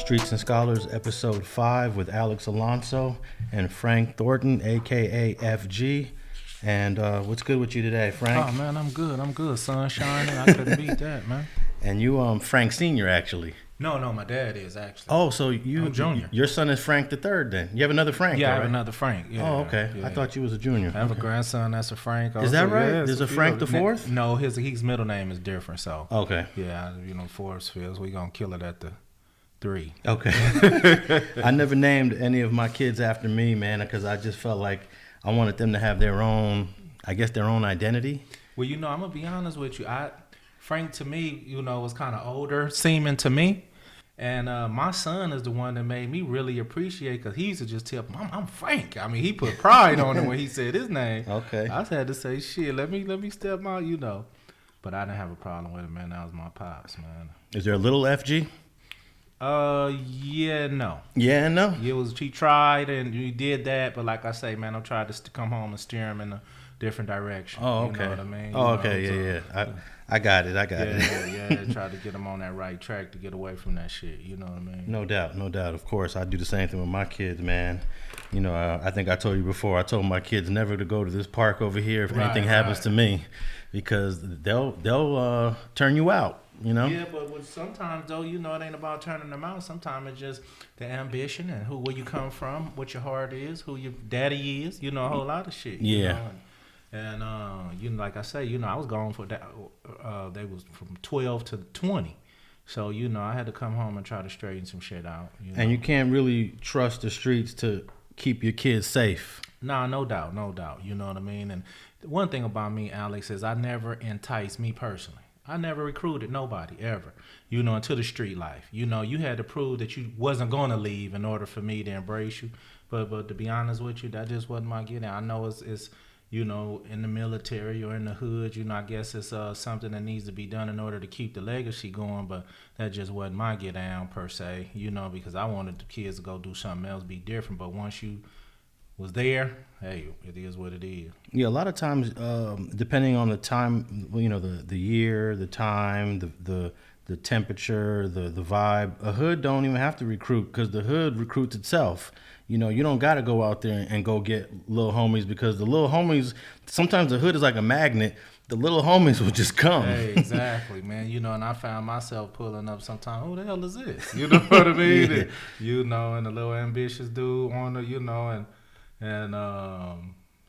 Streets and Scholars, episode 5 with Alex Alonso and Frank Thornton, aka FG. And what's good with you today, Frank? Oh man, I'm good. Sun shining. I couldn't beat that, man. And you, Frank Senior, actually. No, my dad is actually. Oh, so I'm junior. Your son is Frank the Third, then. You have another Frank. Yeah, though, I have right? another Frank. Yeah, oh, okay. Yeah. I thought you was a junior. I have a grandson that's a Frank. Is that right? There's a Frank the Fourth? No, his middle name is different. So okay. Yeah, Forest Fields. We gonna kill it at the 3. Okay. I never named any of my kids after me, man, because I just felt like I wanted them to have their own, I guess, their own identity. Well, I'm gonna be honest with you. Frank to me, was kind of older seeming to me. And my son is the one that made me really appreciate, because he used to just tell me, I'm Frank. I mean, he put pride on it when he said his name. Okay. I just had to say, shit, let me step out, But I didn't have a problem with it, man. That was my pops, man. Is there a little FG? Yeah, no. Yeah and no? He tried and he did that, but like I say, man, I tried to come home and steer him in a different direction. Oh, okay. You know what I mean? Okay, yeah. I got it. Yeah, tried to get him on that right track to get away from that shit. You know what I mean? No doubt. Of course, I do the same thing with my kids, man. I think I told you before, I told my kids never to go to this park over here if anything happens to me, because they'll turn you out, Yeah, but sometimes, though, it ain't about turning them out. Sometimes it's just the ambition and where you come from, what your heart is, who your daddy is, a whole lot of shit. Yeah. And like I say, I was gone for that. They was from 12 to 20, so I had to come home and try to straighten some shit out. And you can't really trust the streets to keep your kids safe. Nah, no doubt. You know what I mean. And one thing about me, Alex, is I never enticed me personally. I never recruited nobody ever, into the street life. You had to prove that you wasn't gonna leave in order for me to embrace you. But to be honest with you, that just wasn't my getting. I know it's in the military or in the hood, I guess it's something that needs to be done in order to keep the legacy going, but that just wasn't my get down per se, because I wanted the kids to go do something else, be different. But once you was there, hey, it is what it is. Yeah, a lot of times, depending on the time, the year, the time, the temperature, the vibe, a hood don't even have to recruit, because the hood recruits itself. You don't got to go out there and go get little homies, because the little homies, sometimes the hood is like a magnet. The little homies will just come. Hey, exactly, man. And I found myself pulling up sometimes, who the hell is this? You know what I mean? Yeah. And the little ambitious dude on the, and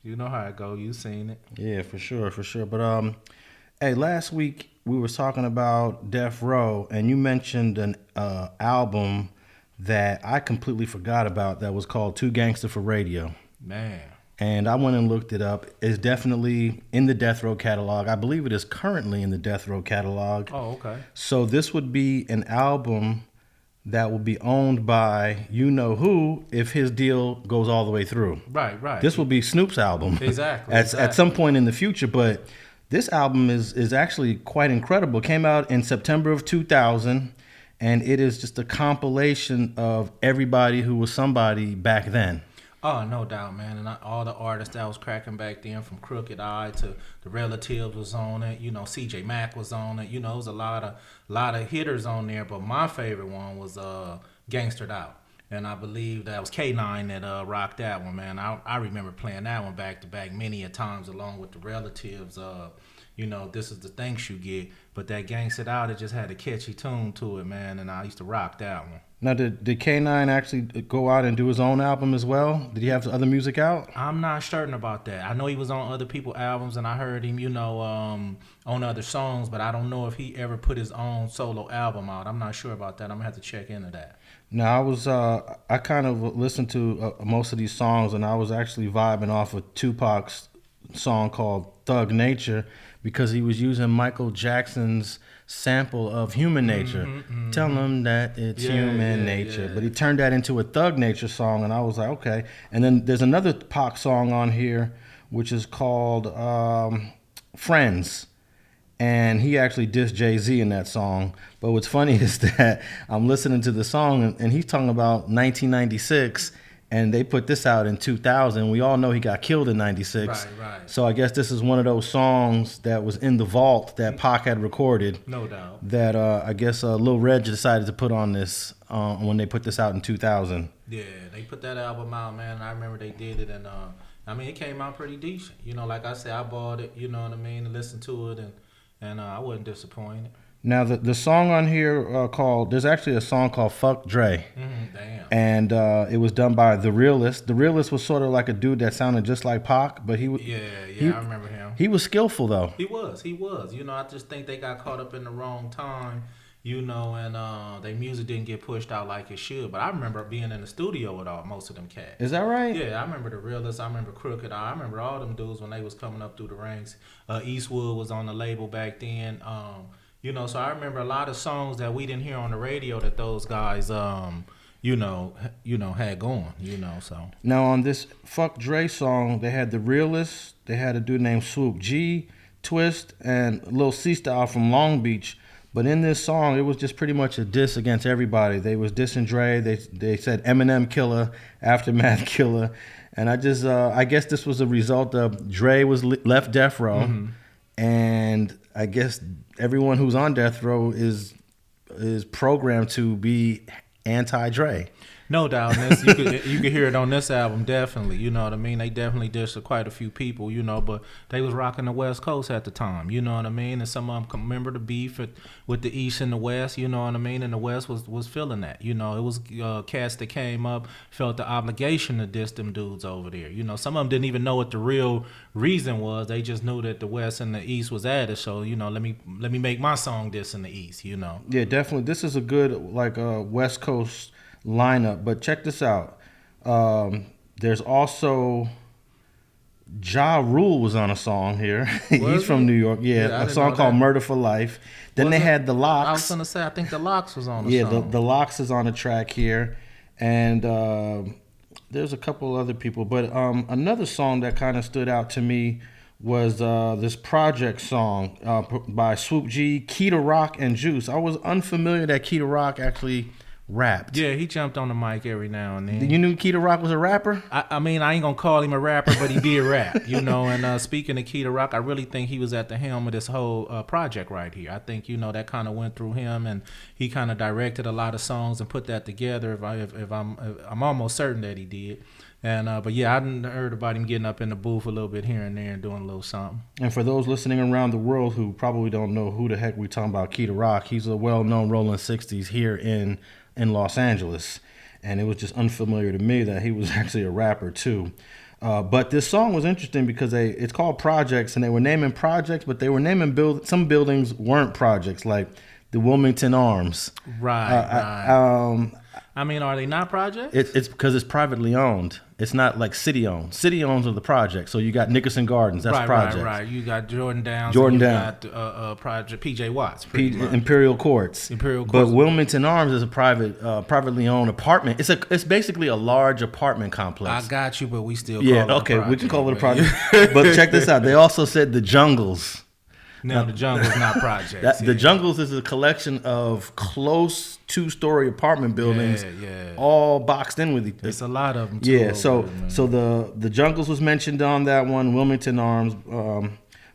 you know how it go. You seen it. Yeah, for sure. But hey, last week we were talking about Death Row, and you mentioned an album that I completely forgot about that was called Too Gangsta for Radio. Man. And I went and looked it up. It's definitely in the Death Row catalog. I believe it is currently in the Death Row catalog. Oh, okay. So this would be an album that will be owned by you-know-who if his deal goes all the way through. Right. This will be Snoop's album. Exactly. At some point in the future, but this album is actually quite incredible. It came out in September of 2000. And it is just a compilation of everybody who was somebody back then. Oh, no doubt, man. And all the artists that was cracking back then, from Crooked Eye to the Relativez was on it. CJ Mack was on it. It was a lot of hitters on there. But my favorite one was Gangstered Out. And I believe that was K9 that rocked that one, man. I remember playing that one back to back many a times along with the Relativez. This is the thanks you get. But that Gangsta Out, it just had a catchy tune to it, man, and I used to rock that one. Now, did K9 actually go out and do his own album as well? Did he have other music out? I'm not certain about that. I know he was on other people's albums, and I heard him, on other songs, but I don't know if he ever put his own solo album out. I'm not sure about that. I'm going to have to check into that. Now, I kind of listened to most of these songs, and I was actually vibing off of Tupac's song called Thug Nature, because he was using Michael Jackson's sample of Human Nature. Tell him that it's human nature. Yeah. But he turned that into a Thug Nature song, and I was like, okay. And then there's another Pac song on here, which is called Friends. And he actually dissed Jay-Z in that song. But what's funny is that I'm listening to the song, and he's talking about 1996, and they put this out in 2000. We all know he got killed in 96. Right. So I guess this is one of those songs that was in the vault that Pac had recorded. No doubt. That I guess Lil Reg decided to put on this when they put this out in 2000. Yeah, they put that album out, man. And I remember they did it, and I mean, it came out pretty decent. You know, like I said, I bought it. You know what I mean, and listened to it, and I wasn't disappointed. Now the song on here there's actually a song called "Fuck Dre," Damn. and it was done by the Realest. The Realest was sort of like a dude that sounded just like Pac, but he I remember him. He was skillful though. He was. You know, I just think they got caught up in the wrong time. You know, and their music didn't get pushed out like it should. But I remember being in the studio with most of them cats. Is that right? Yeah, I remember the Realest. I remember Crooked. I remember all them dudes when they was coming up through the ranks. Eastwood was on the label back then. You know, so I remember a lot of songs that we didn't hear on the radio that those guys, you know, had going. You know, so now on this "Fuck Dre" song, they had the Realest. They had a dude named Swoop G, Twist, and Lil Style from Long Beach. But in this song, it was just pretty much a diss against everybody. They was dissing Dre. They said Eminem killer, Aftermath killer, and I guess this was a result of Dre was left death row, and I guess everyone who's on death row is programmed to be anti-Dre. No doubt, and you could hear it on this album, definitely. You know what I mean? They definitely dissed quite a few people, you know, but they was rocking the West Coast at the time, you know what I mean? And some of them remember the beef with the East and the West, you know what I mean? And the West was feeling that, you know. It was cats that came up, felt the obligation to diss them dudes over there. You know, some of them didn't even know what the real reason was. They just knew that the West and the East was at it, so, you know, let me make my song diss in the East, you know. Yeah, definitely. This is a good, like, West Coast lineup, but check this out. There's also Ja Rule was on a song here. He's from New York. Yeah, a song called "Murder for Life." Then they had the Locks. I was gonna say, I think the Locks was on the song. Yeah, the Locks is on the track here, and there's a couple other people. But another song that kind of stood out to me was this Project song by Swoop G, Keita Rock, and Juice. I was unfamiliar that Keita Rock actually rapped. Yeah, he jumped on the mic every now and then. You knew Keita Rock was a rapper? I mean, I ain't gonna call him a rapper, but he did rap, you know. And speaking of Keita Rock, I really think he was at the helm of this whole project right here. I think, you know, that kind of went through him, and he kind of directed a lot of songs and put that together. I'm almost certain that he did. And but yeah, I heard about him getting up in the booth a little bit here and there and doing a little something. And for those listening around the world who probably don't know who the heck we talking about, Keita Rock, he's a well-known rolling 60s here in Los Angeles, and it was just unfamiliar to me that he was actually a rapper too. But this song was interesting because it's called Projects, and they were naming projects, but they were naming some buildings weren't projects, like the Wilmington Arms. Right. I mean, are they not projects? It's because it's privately owned. It's not like city owned. City owns are the project. So you got Nickerson Gardens. That's project. Right. You got Jordan Downs. You got project PJ Watts. Imperial Courts. But Wilmington Arms is a privately owned apartment. It's basically a large apartment complex. I got you, but we still call it a project. We can call it a project. But check this out. They also said the Jungles. Now, the Jungle's not projects. The Jungles is a collection of close 2-story apartment buildings, all boxed in with each other. It's a lot of them, too. Yeah, so the Jungles was mentioned on that one, Wilmington Arms.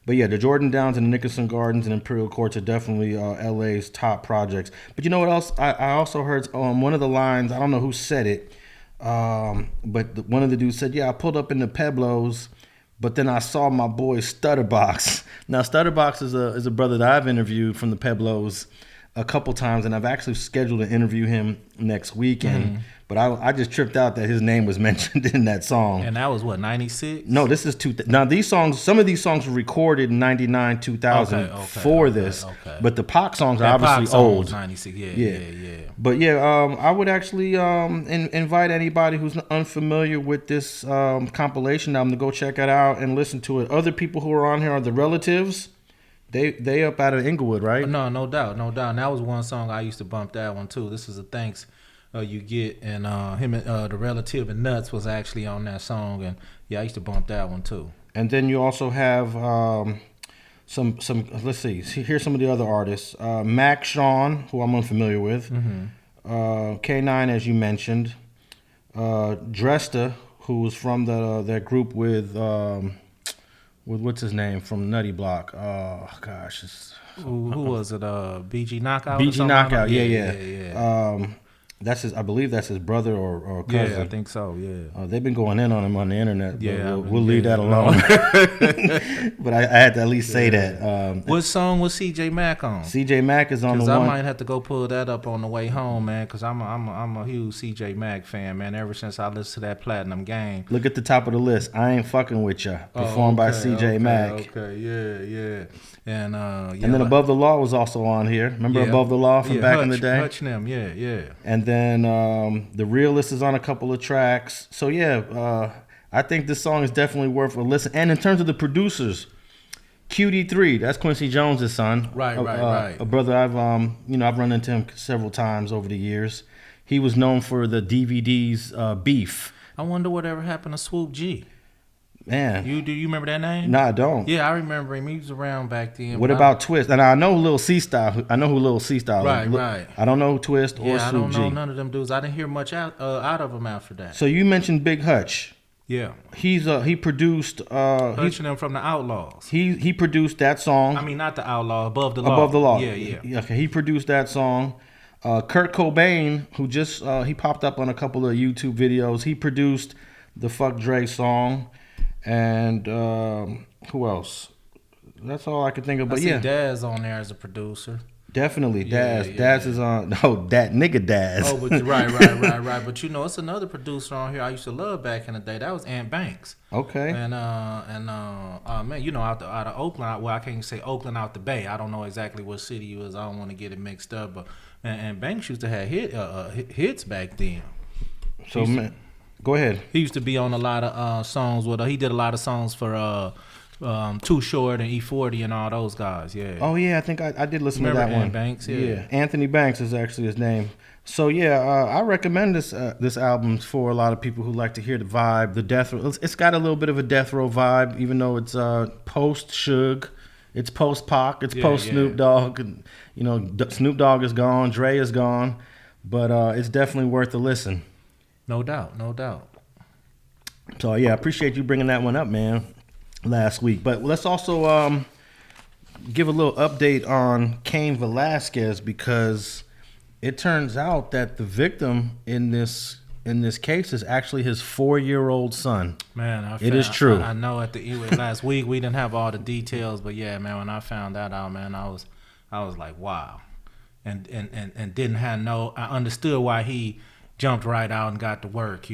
But yeah, the Jordan Downs and the Nickerson Gardens and Imperial Courts are definitely LA's top projects. But you know what else? I also heard one of the lines, I don't know who said it, but one of the dudes said, yeah, I pulled up in the Pueblos, but then I saw my boy Stutterbox. Now, Stutterbox is a brother that I've interviewed from the Pueblos a couple times, and I've actually scheduled to interview him next weekend. But I just tripped out that his name was mentioned in that song. And that was what, 96? No, this is now these songs. Some of these songs were recorded in 99, 2000 for this. Okay. But the Pac songs are obviously old. 96, yeah. But yeah, I would actually invite anybody who's unfamiliar with this compilation album to go check it out and listen to it. Other people who are on here are the Relativez. They up out of Inglewood, right? No doubt. And that was one song I used to bump that one too. This is a thanks you get, and him and the Relative and Nuts was actually on that song, and yeah, I used to bump that one too. And then you also have some. Let's see. Here's some of the other artists. Shawn, who I'm unfamiliar with. K9, as you mentioned. Dresta, who was from that group with what's his name from Nutty Block. Oh gosh, Who was it? BG Knockout. Or BG something Knockout. like Yeah. yeah. That's his. I believe that's his brother or cousin. Yeah, I think so. Yeah. They've been going in on him on the internet. But Yeah, we'll leave that alone. But I had to at least say that. What song was CJ Mack on? CJ Mack is on the I one. might have to go pull that up on the way home, man. Because I'm a huge CJ Mack fan, man. Ever since I listened to that Platinum Game. Look at the top of the list. I Ain't Fucking With Ya, performed by CJ Mack. Okay, yeah. And then Above the Law was also on here. Remember Above the Law from back in the day? Hutch them, yeah. And then the Realest is on a couple of tracks. So I think this song is definitely worth a listen. And in terms of the producers, QD3, that's Quincy Jones' son. Right. A brother I've run into him several times over the years. He was known for the DVD's Beef. I wonder whatever happened to Swoop G. Man, do you remember that name? No, I don't. Yeah, I remember him. He was around back then. What about Twist? And I know Lil Style. I know who Lil Style is. Right. I don't know Twist or Swoop G. I don't know none of them dudes. I didn't hear much out of them after that. So you mentioned Big Hutch. Yeah, he produced. Hutch and them from the Outlaws. He produced that song. I mean, not the Outlaw, Above the Law. Above the Law. Yeah. Okay, he produced that song. Kurt Cobain, who just he popped up on a couple of YouTube videos. He produced the Fuck Dre song. And who else? That's all I could think of. But I see Daz on there as a producer. Definitely, Daz. Daz is on. No, that nigga Daz. Oh, but right. But it's another producer on here I used to love back in the day. That was Ant Banks. Okay. And man, out of Oakland. Well, I can't say Oakland, out the Bay. I don't know exactly what city he was. I don't want to get it mixed up. But and Banks used to have hits back then. So man. Go ahead. He used to be on a lot of songs with. He did a lot of songs for Too Short and E40 and all those guys. Yeah. Oh yeah, I think I did listen to that one. Banks. Yeah. Anthony Banks is actually his name. So I recommend this album for a lot of people who like to hear the vibe, the death row. It's got a little bit of a death row vibe, even though it's post Suge, it's post Pac, it's post Snoop Dogg, and Snoop Dogg is gone, Dre is gone, but it's definitely worth a listen. No doubt. So I appreciate you bringing that one up, man, last week. But let's also give a little update on Cain Velasquez, because it turns out that the victim in this case is actually his 4-year-old son. Man, it is true. I know last week we didn't have all the details, but yeah, man, when I found that out, man, I was like, wow, and didn't have I understood why he jumped right out and got to work,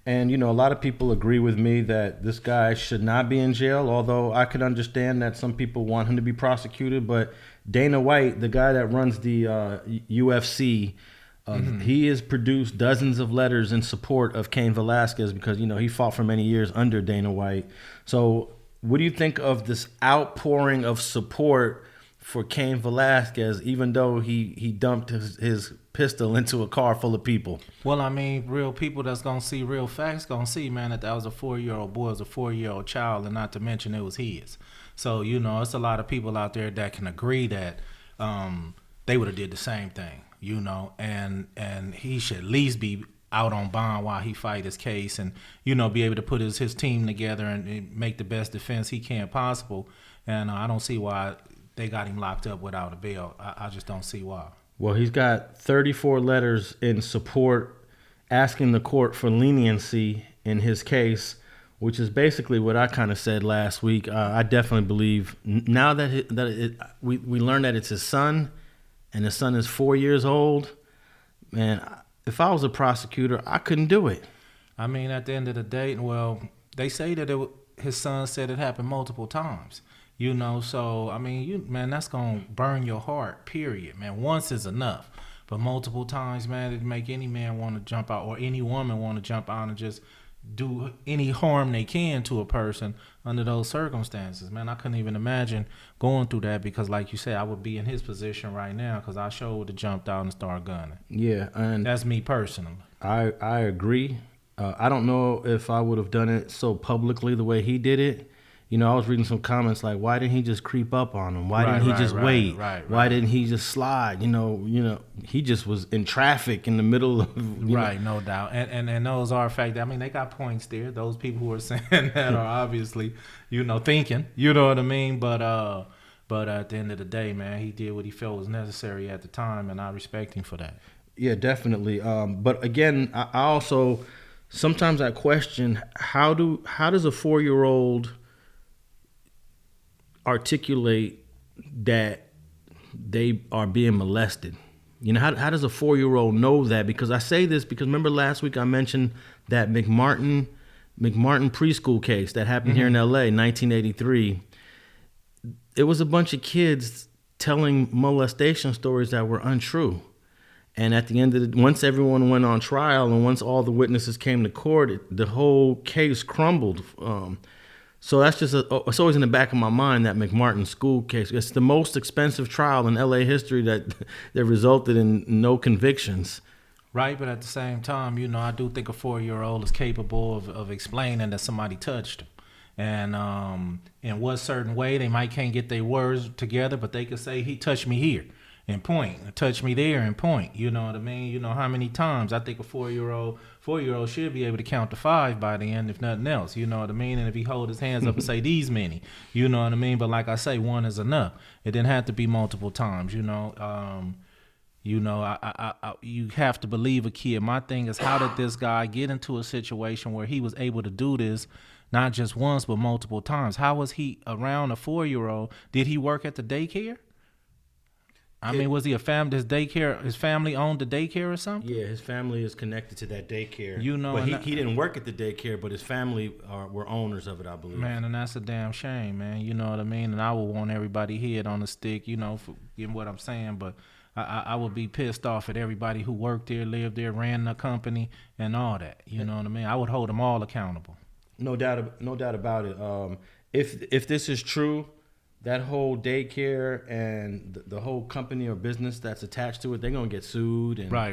And, a lot of people agree with me that this guy should not be in jail, although I could understand that some people want him to be prosecuted. But Dana White, the guy that runs the UFC, he has produced dozens of letters in support of Cain Velasquez because, he fought for many years under Dana White. So what do you think of this outpouring of support for Cain Velasquez, even though he dumped his pistol into a car full of people? Well, I mean, real people that's going to see real facts going to see, man, that was a 4-year-old boy, was a 4-year-old child, and not to mention it was his. So, it's a lot of people out there that can agree that they would have did the same thing, and he should at least be out on bond while he fight his case and, be able to put his team together and make the best defense he can possible. And I don't see why they got him locked up without a bail. I just don't see why. Well, he's got 34 letters in support asking the court for leniency in his case, which is basically what I kind of said last week. I definitely believe now that we learned that it's his son and his son is 4 years old, man, if I was a prosecutor, I couldn't do it. I mean, at the end of the day, well, they say that his son said it happened multiple times. So, I mean, man, that's going to burn your heart, period, man. Once is enough. But multiple times, man, it'd make any man want to jump out or any woman want to jump out and just do any harm they can to a person under those circumstances. Man, I couldn't even imagine going through that because, like you said, I would be in his position right now because I sure would have jumped out and started gunning. Yeah. And that's me personally. I agree. I don't know if I would have done it so publicly the way he did it. I was reading some comments like, why didn't he just creep up on him? Why didn't he just wait? Why didn't he just slide? He just was in traffic in the middle of no doubt. And those are fact. I mean, they got points there. Those people who are saying that are obviously, thinking. You know what I mean? But at the end of the day, man, he did what he felt was necessary at the time, and I respect him for that. Yeah, definitely. But again, I also sometimes I question how does a 4-year-old articulate that they are being molested? How does a 4-year-old know that? Because I say this because remember last week I mentioned that McMartin preschool case that happened here in LA, 1983. It was a bunch of kids telling molestation stories that were untrue. And at the end of once everyone went on trial and once all the witnesses came to court, the whole case crumbled. So that's just it's always in the back of my mind, that McMartin school case. It's the most expensive trial in LA history that resulted in no convictions. Right, but at the same time, I do think a 4-year-old is capable of explaining that somebody touched him. And in what certain way, they might can't get their words together, but they could say, he touched me here and point, touch me there and point. You know what I mean? How many times? I think a 4-year-old should be able to count to 5 by the end, if nothing else. You know what I mean? And if he hold his hands up and say these many, you know what I mean? But like I say, one is enough. It didn't have to be multiple times. You have to believe a kid. My thing is, how did this guy get into a situation where he was able to do this? Not just once, but multiple times. How was he around a 4-year-old? Did he work at the daycare? I mean, was he his family owned the daycare or something? Yeah, his family is connected to that daycare. But he didn't work at the daycare, but his family were owners of it, I believe. Man, and that's a damn shame, man. You know what I mean? And I would want everybody head on the stick, for getting what I'm saying, but I would be pissed off at everybody who worked there, lived there, ran the company, and all that. You know what I mean? I would hold them all accountable. No doubt about it. If this is true, that whole daycare and the whole company or business that's attached to it, they're gonna get sued. And, right.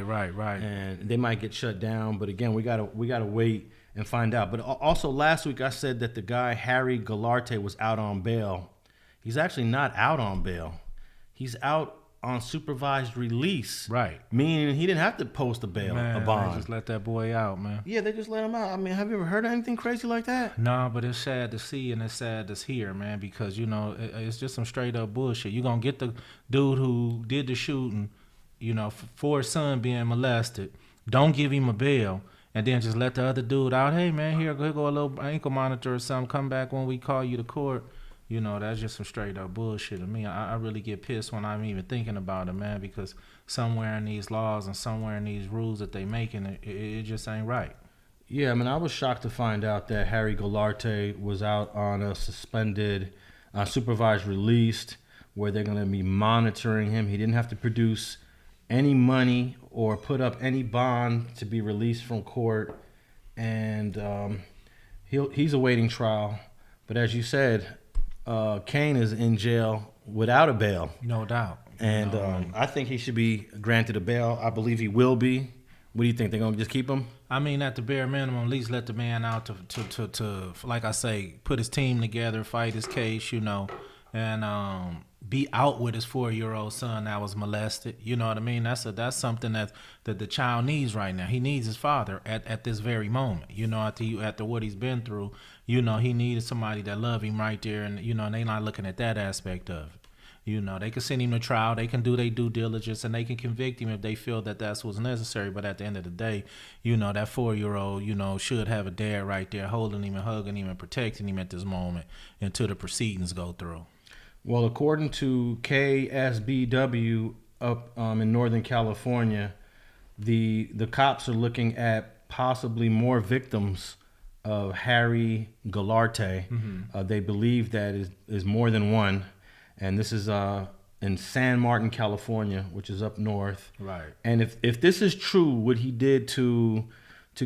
And they might get shut down. But again, we gotta wait and find out. But also last week I said that the guy Harry Goularte was out on bail. He's actually not out on bail. He's out on supervised release. Right. Meaning he didn't have to post a bond. They just let that boy out, man. Yeah, they just let him out. I mean, have you ever heard of anything crazy like that? Nah, but it's sad to see and it's sad to hear, man, because, it's just some straight up bullshit. You're going to get the dude who did the shooting, for his son being molested. Don't give him a bail. And then just let the other dude out. Hey, man, here go a little ankle monitor or something. Come back when we call you to court. That's just some straight up bullshit to me. I really get pissed when I'm even thinking about it, man, because somewhere in these laws and somewhere in these rules that they making, it just ain't right. Yeah, I mean, I was shocked to find out that Harry Goularte was out on a suspended, supervised release, where they're going to be monitoring him. He didn't have to produce any money or put up any bond to be released from court, and he's awaiting trial. But as you said, Cain is in jail without a bail. No doubt. And I think he should be granted a bail. I believe he will be. What do you think? They're going to just keep him? I mean, at the bare minimum, at least let the man out to like I say, put his team together, fight his case, and be out with his 4-year-old son that was molested. You know what I mean? That's something that the child needs right now. He needs his father at this very moment. After what he's been through, he needed somebody that love him right there, and and they not looking at that aspect of it. They can send him to trial, they can do their due diligence, and they can convict him if they feel that that's what's necessary. But at the end of the day, that 4-year-old, should have a dad right there holding him and hugging him and protecting him at this moment until the proceedings go through. Well, according to KSBW up in Northern California, the cops are looking at possibly more victims of Harry Goularte. Mm-hmm. They believe that is more than one. And this is in San Martin, California, which is up north. Right. And if this is true, what he did to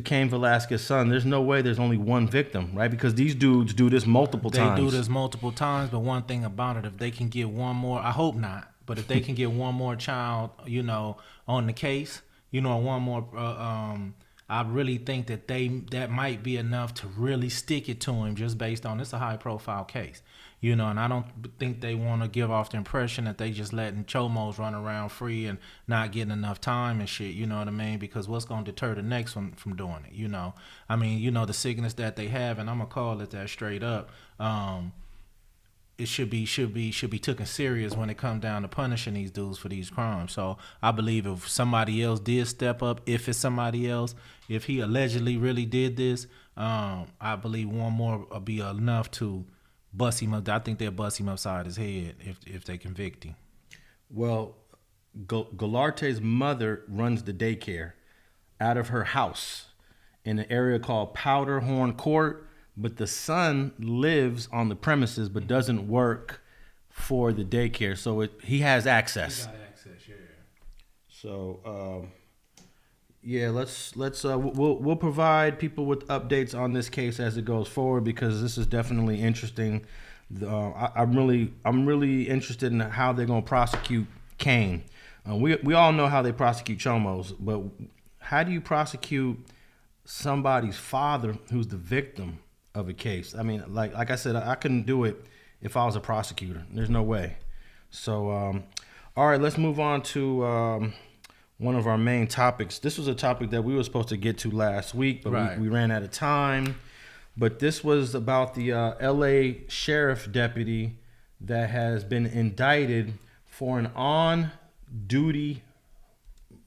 Cain Velasquez's son, there's no way there's only one victim, right? Because these dudes do this multiple times. They do this multiple times, but one thing about it, if they can get one more, I hope not, but if they can get one more child, on the case, one more I really think that might be enough to really stick it to him, just based on it's a high profile case, and I don't think they want to give off the impression that they just letting chomos run around free and not getting enough time and shit. You know what I mean? Because what's going to deter the next one from doing it? I mean, the sickness that they have, and I'm gonna call it that straight up. It should be taken serious when it comes down to punishing these dudes for these crimes. So I believe if somebody else did step up, if it's somebody else, if he allegedly really did this, I believe one more will be enough to bust him up. I think they'll bust him upside his head if they convict him. Well, Goularte's mother runs the daycare out of her house in an area called Powderhorn Court. But the son lives on the premises but doesn't work for the daycare, so he has access. He got access, yeah. So, we'll provide people with updates on this case as it goes forward, because this is definitely interesting. I'm really interested in how they're gonna prosecute Cain. We all know how they prosecute chomos, but how do you prosecute somebody's father who's the victim of a case? I mean, like I said, I couldn't do it if I was a prosecutor. There's no way. So, all right, let's move on to one of our main topics. This was a topic that we were supposed to get to last week, but right. we ran out of time. But this was about the L.A. sheriff deputy that has been indicted for an on-duty,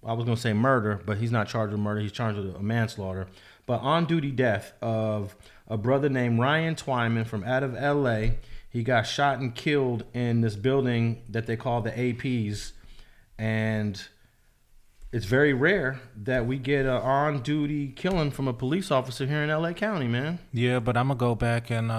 I was going to say murder, but he's not charged with murder. He's charged with a manslaughter. But on-duty death of a brother named Ryan Twyman from out of L.A. He got shot and killed in this building that they call the APs. And it's very rare that we get an on-duty killing from a police officer here in L.A. County, man. Yeah, but I'm going to go back and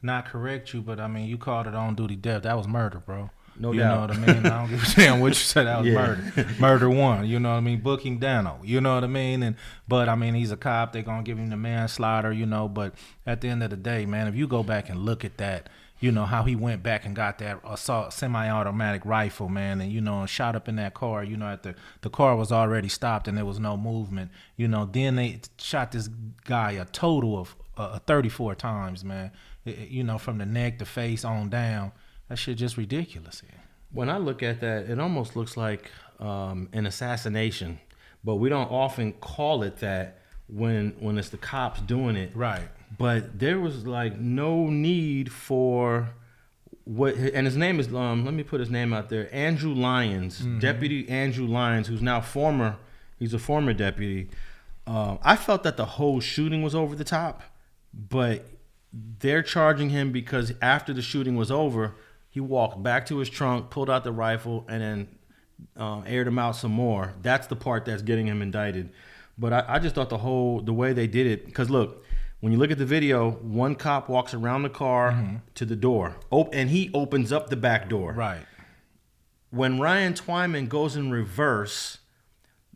not correct you, but, I mean, you called it on-duty death. That was murder, bro. No doubt. You know what I mean? I don't give a damn what you said. That was murder. Murder one. You know what I mean? Booking Dano. You know what I mean? But I mean, he's a cop. They're going to give him the manslaughter, But at the end of the day, man, if you go back and look at that, how he went back and got that assault semi-automatic rifle, man, and, and shot up in that car, at the car was already stopped and there was no movement. Then they shot this guy a total of 34 times, man, from the neck, the face on down. That shit just ridiculous. Yeah. When I look at that, it almost looks like an assassination, but we don't often call it that when it's the cops doing it. Right. But there was like no need for what, and his name is, let me put his name out there, Andrew Lyons, Deputy Andrew Lyons, who's now he's a former deputy. I felt that the whole shooting was over the top, but they're charging him because after the shooting was over, he walked back to his trunk, pulled out the rifle, and then aired him out some more. That's the part that's getting him indicted. But I just thought the way they did it, because look, when you look at the video, one cop walks around the car to the door, and he opens up the back door. Right. When Ryan Twyman goes in reverse,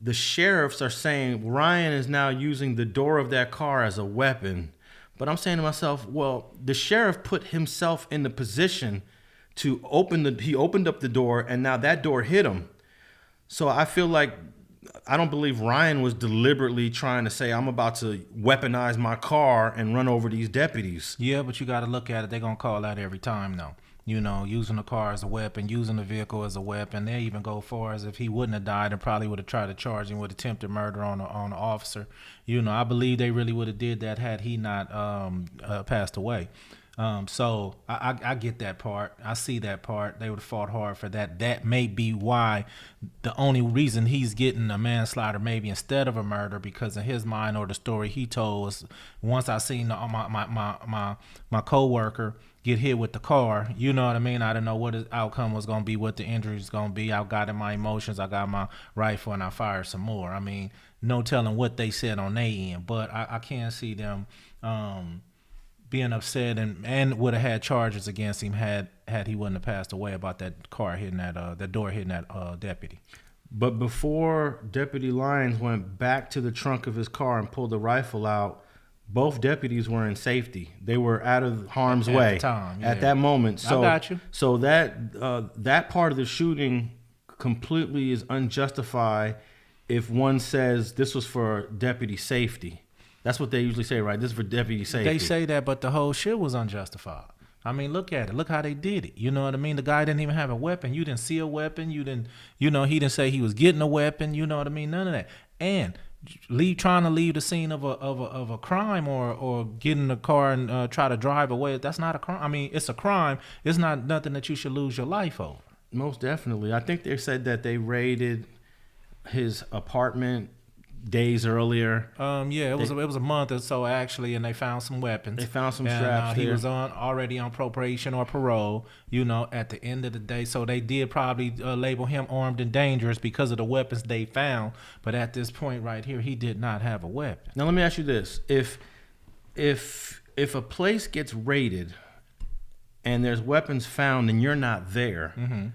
the sheriffs are saying Ryan is now using the door of that car as a weapon. But I'm saying to myself, well, the sheriff put himself in the position to he opened up the door, and now that door hit him. So I feel like, I don't believe Ryan was deliberately trying to say, I'm about to weaponize my car and run over these deputies. Yeah, but you got to look at it. They're going to call that every time, though. Using the car as a weapon, using the vehicle as a weapon. They even go far as if he wouldn't have died and probably would have tried to charge him with attempted murder on the officer. I believe they really would have did that had he not passed away. So I get that part. I see that part. They would have fought hard for that. That may be why the only reason he's getting a manslaughter maybe instead of a murder, because in his mind, or the story he told, was once I seen my coworker get hit with the car, you know what I mean? I didn't know what his outcome was going to be, what the injury was going to be. I got in my emotions. I got my rifle and I fired some more. I mean, no telling what they said on their end, but I can't see them being upset and would have had charges against him had he wouldn't have passed away about that car hitting that door hitting that deputy. But before Deputy Lyons went back to the trunk of his car and pulled the rifle out, both deputies were in safety. They were out of harm's way at the time, at that moment. So, I got you. So that part of the shooting completely is unjustified if one says this was for deputy safety. That's what they usually say, right? This is for deputy safety. They say that, but the whole shit was unjustified. I mean, look at it. Look how they did it. You know what I mean? The guy didn't even have a weapon. You didn't see a weapon. You didn't, he didn't say he was getting a weapon. You know what I mean? None of that. And trying to leave the scene of a crime or get in the car and try to drive away. That's not a crime. I mean, it's a crime. It's not nothing that you should lose your life over. Most definitely. I think they said that they raided his apartment days earlier. It was a month or so actually, and they found some weapons. They found some straps. He was already on probation or parole. At the end of the day, so they did probably label him armed and dangerous because of the weapons they found. But at this point right here, he did not have a weapon. Now let me ask you this: if a place gets raided and there's weapons found and you're not there. Mm-hmm.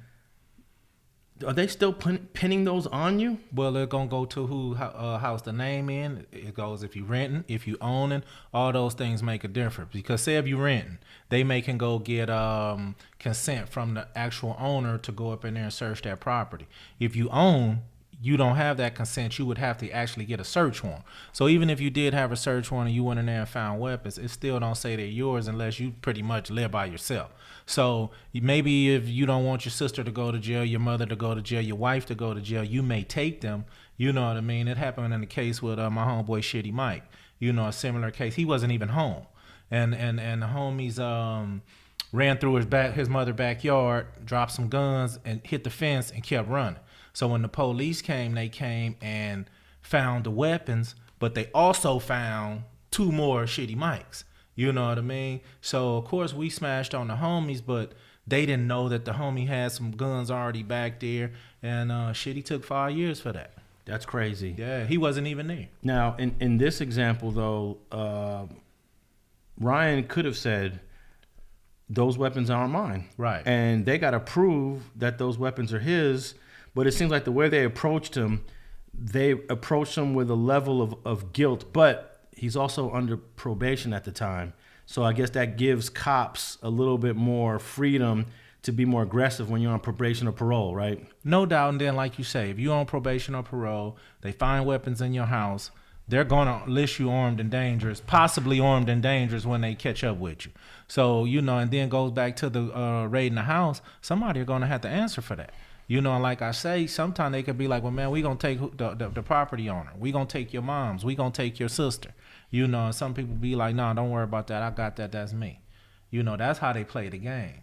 Are they still pinning those on you? Well, they're going to go to who house the name in. It goes if you renting, if you owning, all those things make a difference. Because say if you renting, they can go get consent from the actual owner to go up in there and search that property. If you own, you don't have that consent. You would have to actually get a search warrant. So even if you did have a search warrant and you went in there and found weapons, it still don't say they're yours unless you pretty much live by yourself. So maybe if you don't want your sister to go to jail, your mother to go to jail, your wife to go to jail, you may take them. You know what I mean? It happened in the case with my homeboy Shitty Mike. A similar case. He wasn't even home, and the homies ran through his mother's backyard, dropped some guns, and hit the fence and kept running. So when the police came, they came and found the weapons, but they also found 2 more Shitty Mikes. You know what I mean? So, of course, we smashed on the homies, but they didn't know that the homie had some guns already back there. And Shitty took 5 years for that. That's crazy. Yeah, he wasn't even there. Now, in this example, though, Ryan could have said, those weapons aren't mine. Right. And they got to prove that those weapons are his. But it seems like the way they approached him with a level of guilt. But he's also under probation at the time. So I guess that gives cops a little bit more freedom to be more aggressive when you're on probation or parole, right? No doubt. And then, like you say, if you're on probation or parole, they find weapons in your house, they're going to list you armed and dangerous, possibly armed and dangerous when they catch up with you. So, and then goes back to the raiding the house, somebody are going to have to answer for that. Like I say, sometimes they could be like, well, man, we going to take the property owner. We going to take your moms. We going to take your sister. And some people be like, no, don't worry about that. I got that. That's me. That's how they play the game,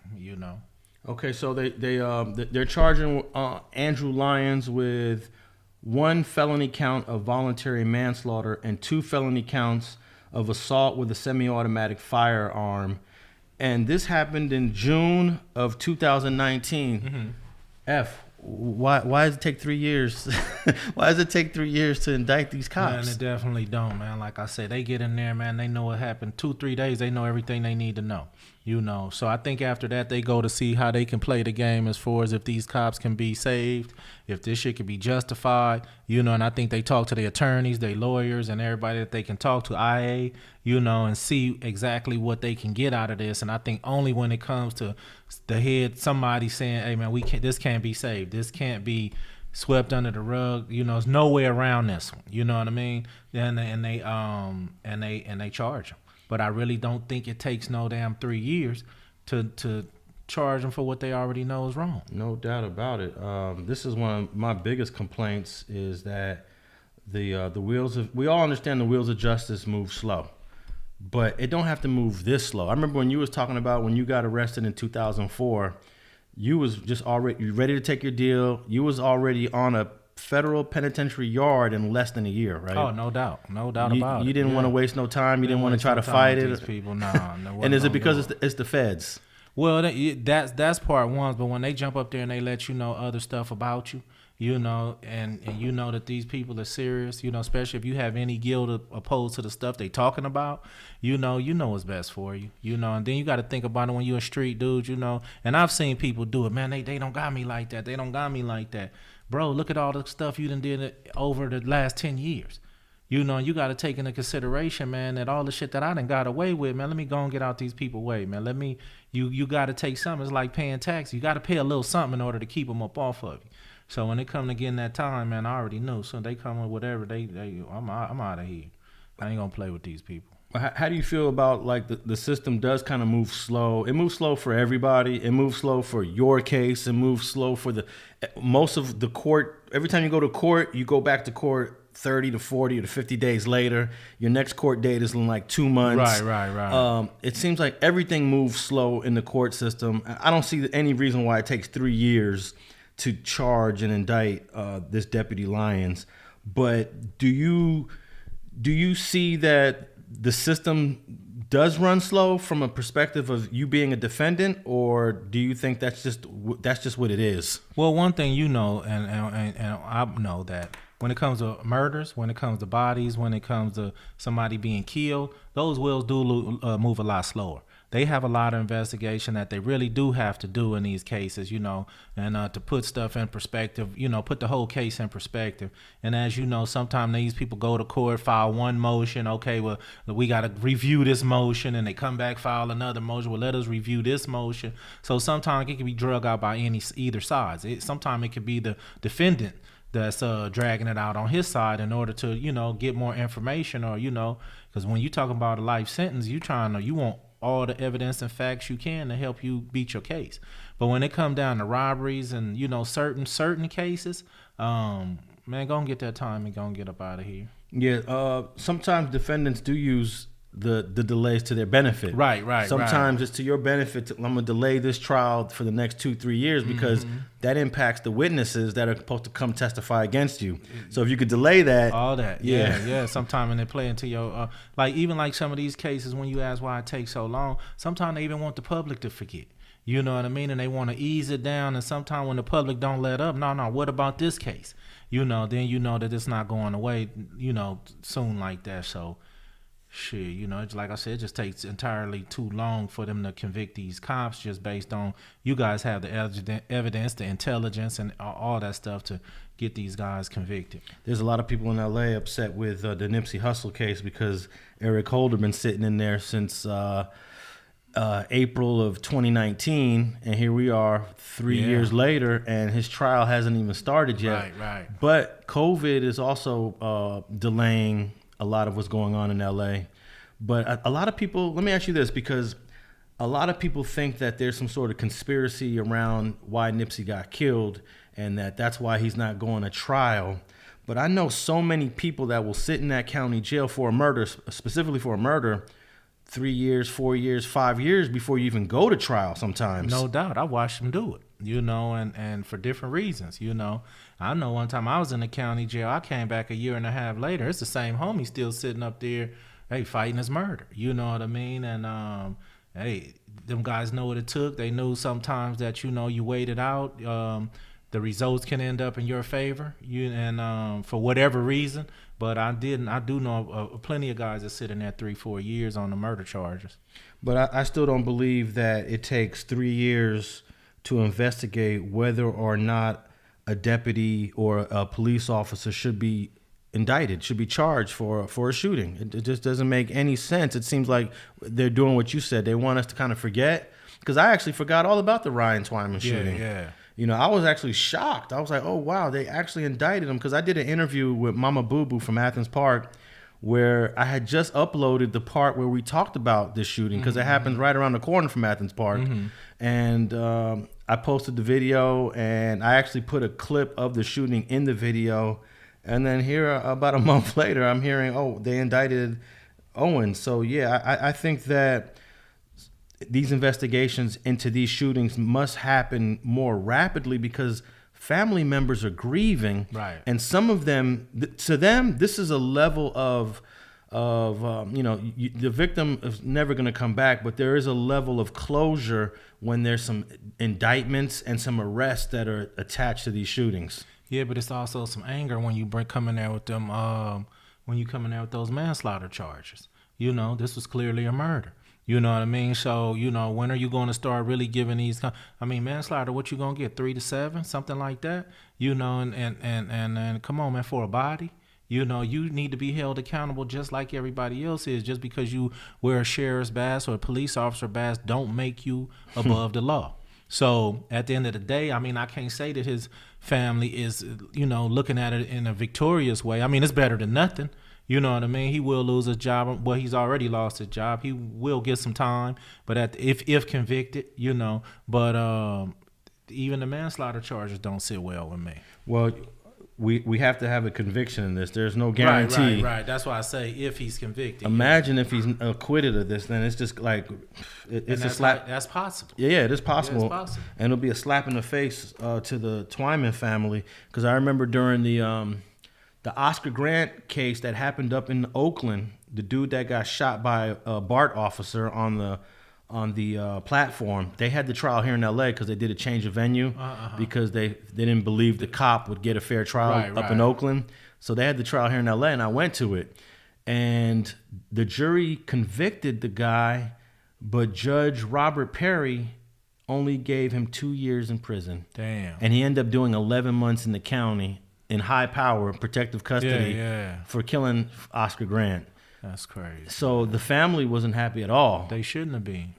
Okay, so they're charging Andrew Lyons with 1 felony count of voluntary manslaughter and 2 felony counts of assault with a semi-automatic firearm. And this happened in June of 2019. Mm-hmm. Why does it take 3 years? Why does it take 3 years to indict these cops? Man, it definitely don't, man. Like I said, they get in there, man. They know what happened. 2-3 days, they know everything they need to know. So I think after that, they go to see how they can play the game as far as if these cops can be saved, if this shit can be justified, and I think they talk to their attorneys, their lawyers, and everybody that they can talk to, IA, and see exactly what they can get out of this. And I think only when it comes to the head, somebody saying, hey, man, this can't be saved. This can't be swept under the rug. There's no way around this one. You know what I mean? And they charge them. But I really don't think it takes no damn 3 years to charge them for what they already know is wrong. No doubt about it. This is one of my biggest complaints is that we all understand the wheels of justice move slow, but it don't have to move this slow. I remember when you was talking about when you got arrested in 2004, you was just already ready to take your deal. You was already on a federal penitentiary yard in less than a year, right? Oh, no doubt about it. You didn't want to waste no time. You didn't want to try to fight it. These people, no. And is it because it's the feds? Well, that's part one. But when they jump up there and they let you know other stuff about you, and you know that these people are serious, especially if you have any guilt opposed to the stuff they talking about, you know what's best for you, and then you got to think about it when you're a street dude, and I've seen people do it, man, they don't got me like that. They don't got me like that. Bro, look at all the stuff you done did over the last 10 years. You got to take into consideration, man, that all the shit that I done got away with, man, let me go and get out these people way, man. You got to take something. It's like paying tax. You got to pay a little something in order to keep them up off of you. So when it come to getting that time, man, I already knew. So they come with whatever I'm out of here. I ain't gonna play with these people. How do you feel about like the system does kind of move slow? It moves slow for everybody. It moves slow for your case. It moves slow for most of the court. Every time you go to court, you go back to court 30 to 40 to 50 days later. Your next court date is in like 2 months. Right. It seems like everything moves slow in the court system. I don't see any reason why it takes 3 years to charge and indict this Deputy Lyons. But do you see that the system does run slow from a perspective of you being a defendant, or do you think that's just what it is? Well, one thing you know, and I know that when it comes to murders, when it comes to bodies, when it comes to somebody being killed, those wheels do move a lot slower. They have a lot of investigation that they really do have to do in these cases, you know, and to put stuff in perspective, you know, put the whole case in perspective. And as you know, sometimes these people go to court, file one motion. Okay, well, we got to review this motion, and they come back, file another motion. Well, let us review this motion. So sometimes it can be drug out by either sides. Sometimes it could be the defendant that's dragging it out on his side in order to, you know, get more information, or, you know, because when you talk about a life sentence, you want all the evidence and facts you can to help you beat your case. But when it come down to robberies and, you know, certain cases, man, go and get that time and go and get up out of here. Yeah, sometimes defendants do use the delays to their benefit. Right. Sometimes it's to your benefit. I'm going to delay this trial for the next 2-3 years because that impacts the witnesses that are supposed to come testify against you. So if you could delay that. All that. Yeah. Sometimes when they play into your, even like some of these cases, when you ask why it takes so long, sometimes they even want the public to forget. You know what I mean? And they want to ease it down. And sometimes when the public don't let up, no, what about this case? You know, then you know that it's not going away, you know, soon like that. So, shit, you know, it's like I said, it just takes entirely too long for them to convict these cops just based on you guys have the evidence, the intelligence, and all that stuff to get these guys convicted. There's a lot of people in L.A. upset with the Nipsey Hussle case because Eric Holder been sitting in there since April of 2019, and here we are 3 years later, and his trial hasn't even started yet. Right. But COVID is also delaying a lot of what's going on in LA. But a lot of people, let me ask you this, because a lot of people think that there's some sort of conspiracy around why Nipsey got killed and that's why he's not going to trial. But I know so many people that will sit in that county jail for a murder, specifically for a murder, 3 years, 4 years, 5 years before you even go to trial sometimes. No doubt. I watched them do it, you know, and for different reasons, you know. I know one time I was in the county jail. I came back a year and a half later. It's the same homie still sitting up there, hey, fighting his murder. You know what I mean? And, hey, them guys know what it took. They knew sometimes that, you know, you waited out. The results can end up in your favor, for whatever reason. But I do know plenty of guys that sit in there 3-4 years on the murder charges. But I still don't believe that it takes 3 years to investigate whether or not a deputy or a police officer should be indicted, should be charged for a shooting. It just doesn't make any sense. It seems like they're doing what you said. They want us to kind of forget, because I actually forgot all about the Ryan Twyman shooting. Yeah. You know, I was actually shocked. I was like, oh, wow, they actually indicted him, because I did an interview with Mama Boo Boo from Athens Park where I had just uploaded the part where we talked about this shooting, because it happens right around the corner from Athens Park. And I posted the video, and I actually put a clip of the shooting in the video. And then here, about a month later, I'm hearing, oh, they indicted Owen. So, yeah, I think that these investigations into these shootings must happen more rapidly, because family members are grieving. Right. And some of them, to them, this is a level of the victim is never going to come back, but there is a level of closure when there's some indictments and some arrests that are attached to these shootings. Yeah, but it's also some anger when you come in there with them, when you come in there with those manslaughter charges. You know, this was clearly a murder. You know what I mean? So, you know, when are you going to start really giving these? Manslaughter, what you going to get, 3 to 7, something like that? You know, and come on, man, for a body. You know, you need to be held accountable just like everybody else is. Just because you wear a sheriff's badge or a police officer badge don't make you above the law. So at the end of the day, I mean, I can't say that his family is, looking at it in a victorious way. I mean, it's better than nothing. You know what I mean? He will lose his job. Well, he's already lost his job. He will get some time, but if convicted, But even the manslaughter charges don't sit well with me. Well, we have to have a conviction in this. There's no guarantee. Right. That's why I say if he's convicted. Imagine if he's acquitted of this, then it's just like it's a slap. That's possible. Yeah, it is possible. Yeah, it's possible. And it'll be a slap in the face to the Twyman family, because I remember during the Oscar Grant case that happened up in Oakland, the dude that got shot by a BART officer on the platform, they had the trial here in LA because they did a change of venue because they didn't believe the cop would get a fair trial up in Oakland. So they had the trial here in LA, and I went to it. And the jury convicted the guy, but Judge Robert Perry only gave him 2 years in prison. Damn. And he ended up doing 11 months in the county in high power protective custody for killing Oscar Grant. That's crazy. So the family wasn't happy at all. They shouldn't have been.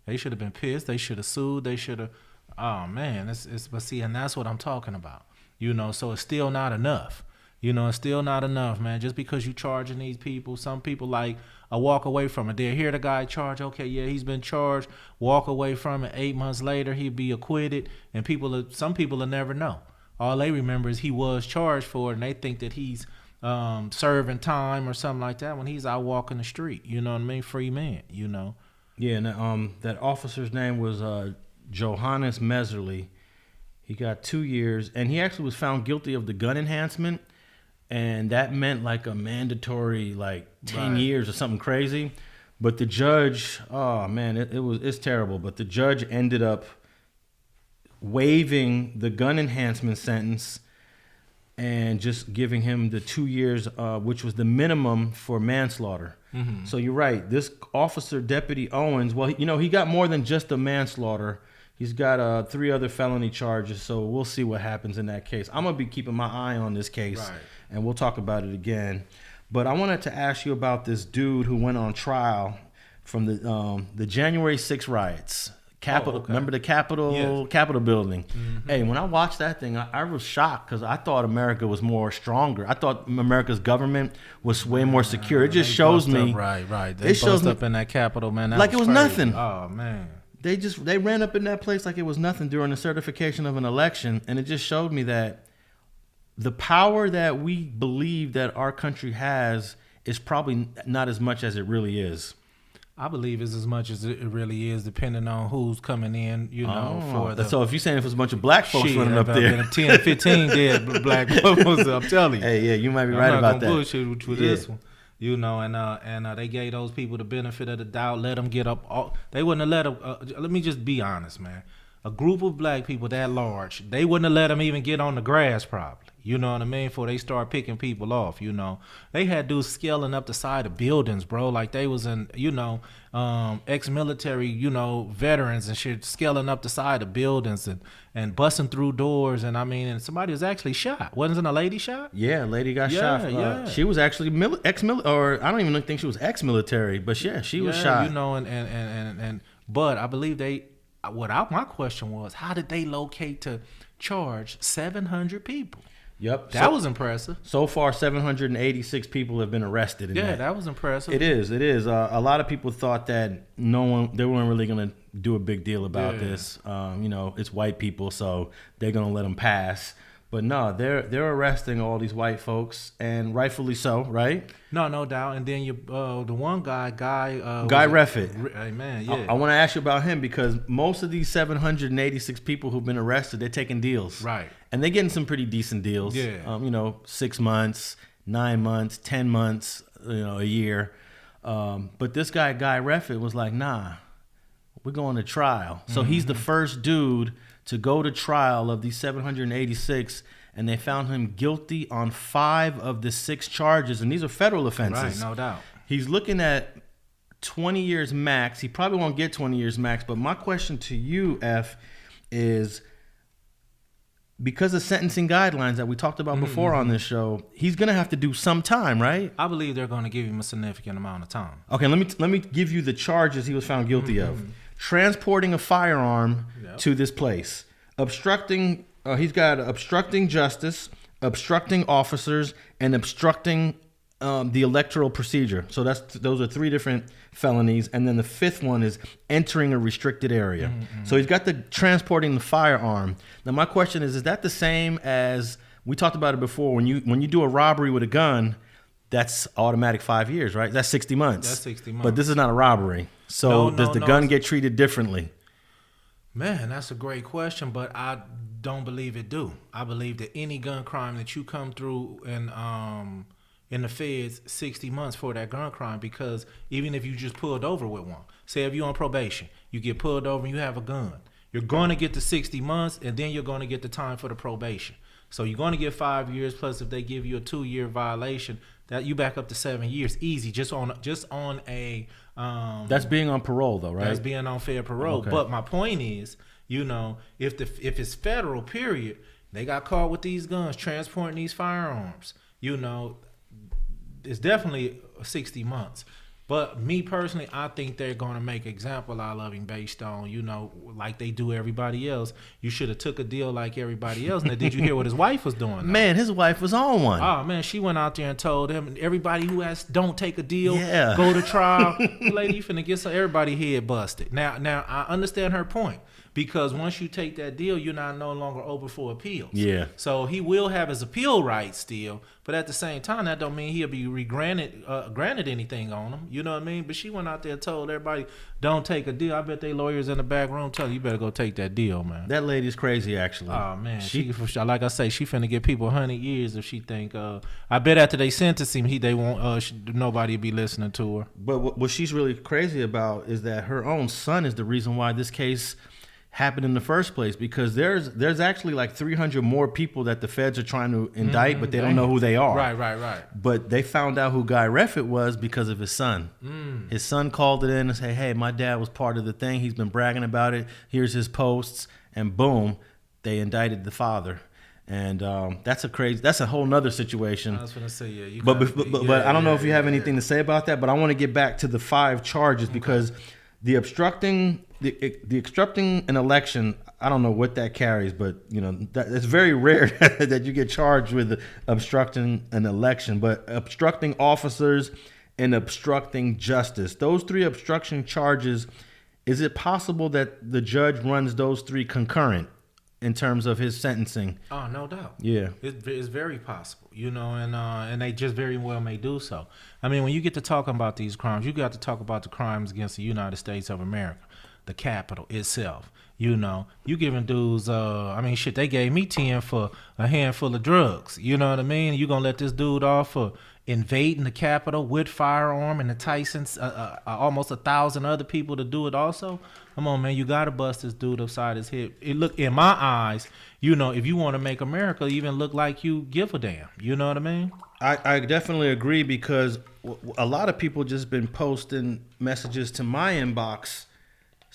They should have been pissed. They should have sued. They should have. Oh man, but see, and that's what I'm talking about. So it's still not enough. It's still not enough, man. Just because you charging these people, some people like walk away from it. They hear the guy charged. Okay, yeah, he's been charged. Walk away from it. 8 months later, he'd be acquitted, and some people will never know. All they remember is he was charged for it, and they think that he's serving time or something like that when he's out walking the street. You know what I mean? Free man. Yeah, and that officer's name was Johannes Meserly. He got 2 years, and he actually was found guilty of the gun enhancement, and that meant like a mandatory 10 years or something crazy. But the judge, oh man, it's terrible. But the judge ended up waiving the gun enhancement sentence and just giving him the 2 years, which was the minimum for manslaughter. Mm-hmm. So you're right. This officer, Deputy Owens, well, he got more than just the manslaughter. He's got 3 other felony charges. So we'll see what happens in that case. I'm going to be keeping my eye on this case, and we'll talk about it again. But I wanted to ask you about this dude who went on trial from the January 6th riots. Remember the Capitol building? Mm-hmm. Hey, when I watched that thing, I was shocked because I thought America was more stronger. I thought America's government was way more secure. It just shows me. Right. They shows up in that Capitol, man. Like it was nothing. Oh, man. They ran up in that place like it was nothing during the certification of an election. And it just showed me that the power that we believe that our country has is probably not as much as it really is. I believe it's as much as it really is, depending on who's coming in, So if you're saying if it's a bunch of black folks running up there. 10, 15 dead black folks, I'm telling you. Hey, yeah, you might be right about that. I'm not going to bullshit with this one. And they gave those people the benefit of the doubt, let them get up. They wouldn't have let them, let me just be honest, man. A group of black people that large, they wouldn't have let them even get on the grass probably. You know what I mean? Before they start picking people off, They had dudes scaling up the side of buildings, bro. Like they was in, ex-military, veterans and shit, scaling up the side of buildings and busting through doors. And and somebody was actually shot. Wasn't a lady shot? Yeah, a lady got shot. Yeah. She was actually ex-military, or I don't even think she was ex-military, but yeah, she was shot. But I believe my question was, how did they locate to charge 700 people? Yep. That was impressive. So far, 786 people have been arrested. That was impressive. It is. A lot of people thought that they weren't really going to do a big deal about this. It's white people, so they're going to let them pass. But no, they're arresting all these white folks, and rightfully so, right? No doubt. And then the one guy Reffitt. Hey man, yeah. I want to ask you about him because most of these 786 people who've been arrested, they're taking deals, right? And they're getting some pretty decent deals. Yeah. 6 months, 9 months, 10 months, a year. But this guy Reffitt was like, nah, we're going to trial. So he's the first dude to go to trial of these 786, and they found him guilty on 5 of the 6 charges, and these are federal offenses. Right, no doubt. He's looking at 20 years max. He probably won't get 20 years max, but my question to you, F, is because of sentencing guidelines that we talked about before on this show, he's going to have to do some time, right? I believe they're going to give him a significant amount of time. Okay, let me give you the charges he was found guilty of. transporting a firearm to this place, obstructing. He's got obstructing justice, obstructing officers, and obstructing the electoral procedure. So those are 3 different felonies, and then the 5th one is entering a restricted area. So he's got the transporting the firearm. Now my question is that the same as we talked about it before? When you do a robbery with a gun, that's automatic 5 years, right? That's 60 months. That's 60 months. But this is not a robbery. So does the gun get treated differently? Man, that's a great question, but I don't believe it do. I believe that any gun crime that you come through in the feds, 60 months for that gun crime, because even if you just pulled over with one, say if you're on probation, you get pulled over and you have a gun, you're going to get the 60 months and then you're going to get the time for the probation. So you're going to get 5 years, plus if they give you a 2-year violation, that you back up to 7 years easy just on a that's being on parole though, right? That's being on fair parole. Okay. But my point is, if it's federal, period, they got caught with these guns, transporting these firearms, it's definitely 60 months. But me personally, I think they're going to make example out of him based on, like they do everybody else. You should have took a deal like everybody else. Now, did you hear what his wife was doing? Man, his wife was on one. Oh, man, she went out there and told him, everybody who don't take a deal, go to trial. Lady, you finna get everybody head busted. Now, I understand her point. Because once you take that deal, you're not no longer open for appeals. Yeah. So he will have his appeal rights still, but at the same time, that don't mean he'll be granted anything on him. You know what I mean? But she went out there and told everybody, don't take a deal. I bet they lawyers in the back room tell you better go take that deal, man. That lady's crazy, actually. Oh, man. She like I say, she finna give people 100 years if she think, I bet after they sentence him, they won't, nobody be listening to her. But what she's really crazy about is that her own son is the reason why this case happened in the first place, because there's actually like 300 more people that the feds are trying to indict, but they don't know who they are. Right. But they found out who Guy Reffitt was because of his son. His son called it in and said, hey, my dad was part of the thing. He's been bragging about it. Here's his posts. And boom, they indicted the father. And that's a whole nother situation. I was going to say, yeah. But I don't know if you have anything to say about that, but I want to get back to the 5 charges because the obstructing an election, I don't know what that carries, but it's very rare that you get charged with obstructing an election. But obstructing officers and obstructing justice, those 3 obstruction charges, is it possible that the judge runs those 3 concurrent in terms of his sentencing? Oh, no doubt. Yeah, it's very possible, and they just very well may do so. I mean, when you get to talking about these crimes, you got to talk about the crimes against the United States of America, the Capitol itself. You giving dudes, they gave me 10 for a handful of drugs. You know what I mean? You gonna let this dude off for invading the Capitol with firearm and the Tyson's, almost 1,000 other people to do it also? Come on, man, you gotta bust this dude upside his head. It look, in my eyes, if you want to make America even look like you give a damn. You know what I mean? I definitely agree, because a lot of people just been posting messages to my inbox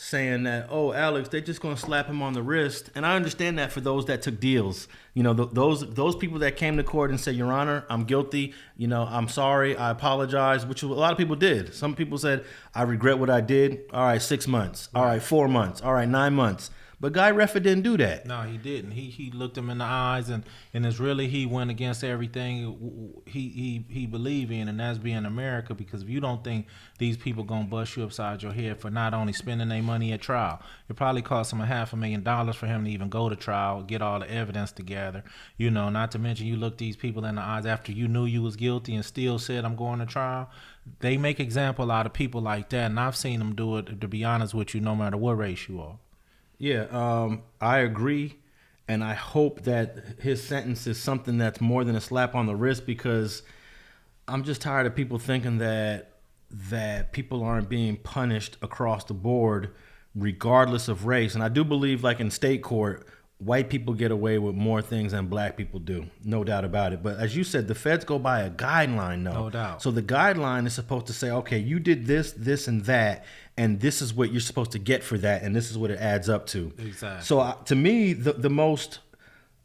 saying that, oh, Alex, they're just going to slap him on the wrist. And I understand that for those that took deals. Those people that came to court and said, Your Honor, I'm guilty. I'm sorry. I apologize, which a lot of people did. Some people said, I regret what I did. All right, 6 months. All right, 4 months. All right, 9 months. But Guy Reffitt didn't do that. No, he didn't. He looked him in the eyes, and it's really he went against everything he believed in, and that's being America. Because if you don't think these people gonna bust you upside your head for not only spending their money at trial, it probably cost him $500,000 for him to even go to trial, get all the evidence together. Not to mention you look these people in the eyes after you knew you was guilty and still said I'm going to trial. They make example out of people like that, and I've seen them do it. To be honest with you, no matter what race you are. Yeah, I agree, and I hope that his sentence is something that's more than a slap on the wrist, because I'm just tired of people thinking that people aren't being punished across the board regardless of race. And I do believe, like in state court, white people get away with more things than black people do, no doubt about it. But as you said, the feds go by a guideline, though. No doubt. So the guideline is supposed to say, okay, you did this, this, and that, and this is what you're supposed to get for that, and this is what it adds up to. Exactly. So to me, the most,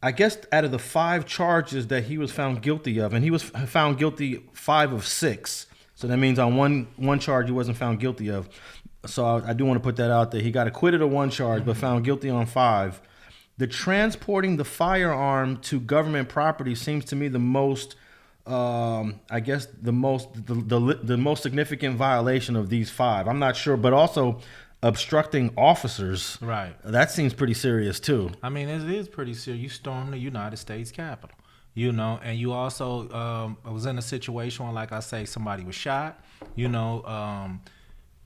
I guess, out of the 5 charges that he was found guilty of, and he was found guilty 5 of 6. So that means on one charge he wasn't found guilty of. So I do want to put that out there. He got acquitted of one charge, but found guilty on 5. The transporting the firearm to government property seems to me the most, I guess, the most significant violation of these 5. I'm not sure, but also obstructing officers. Right. That seems pretty serious too. I mean, it is pretty serious. You stormed the United States Capitol, you know, and you also was in a situation where, like I say, somebody was shot. You know,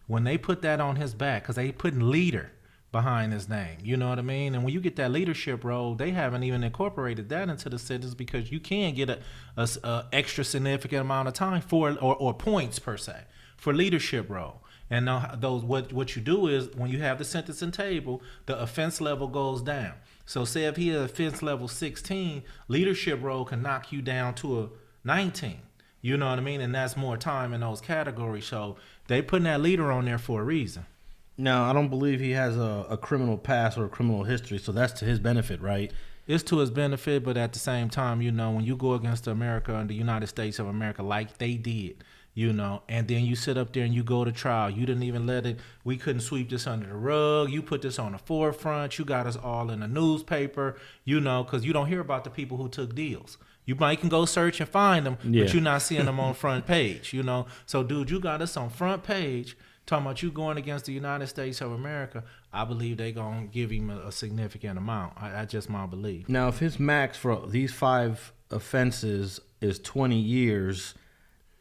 when they put that on his back, because they putting leader behind his name, you know what I mean? And when you get that leadership role, they haven't even incorporated that into the sentence, because you can get a extra significant amount of time for or points per se for leadership role. And now those what you do is, when you have the sentencing table, the offense level goes down. So say if he has offense level 16, leadership role can knock you down to a 19. You know what I mean? And that's more time in those categories. So they putting that leader on there for a reason. Now, I don't believe he has a criminal past or a criminal history, so that's to his benefit, right? It's to his benefit, but at the same time, you know, when you go against America and the United States of America like they did, you know, and then you sit up there and you go to trial. You didn't even let it, we couldn't sweep this under the rug. You put this on the forefront. You got us all in the newspaper, you know, because you don't hear about the people who took deals. You might can go search and find them, but you're not seeing them on front page, you know. So, dude, you got us on front page talking about you going against the United States of America. I believe they're going to give him a significant amount. I just my belief. Now, if his max for these 5 offenses is 20 years,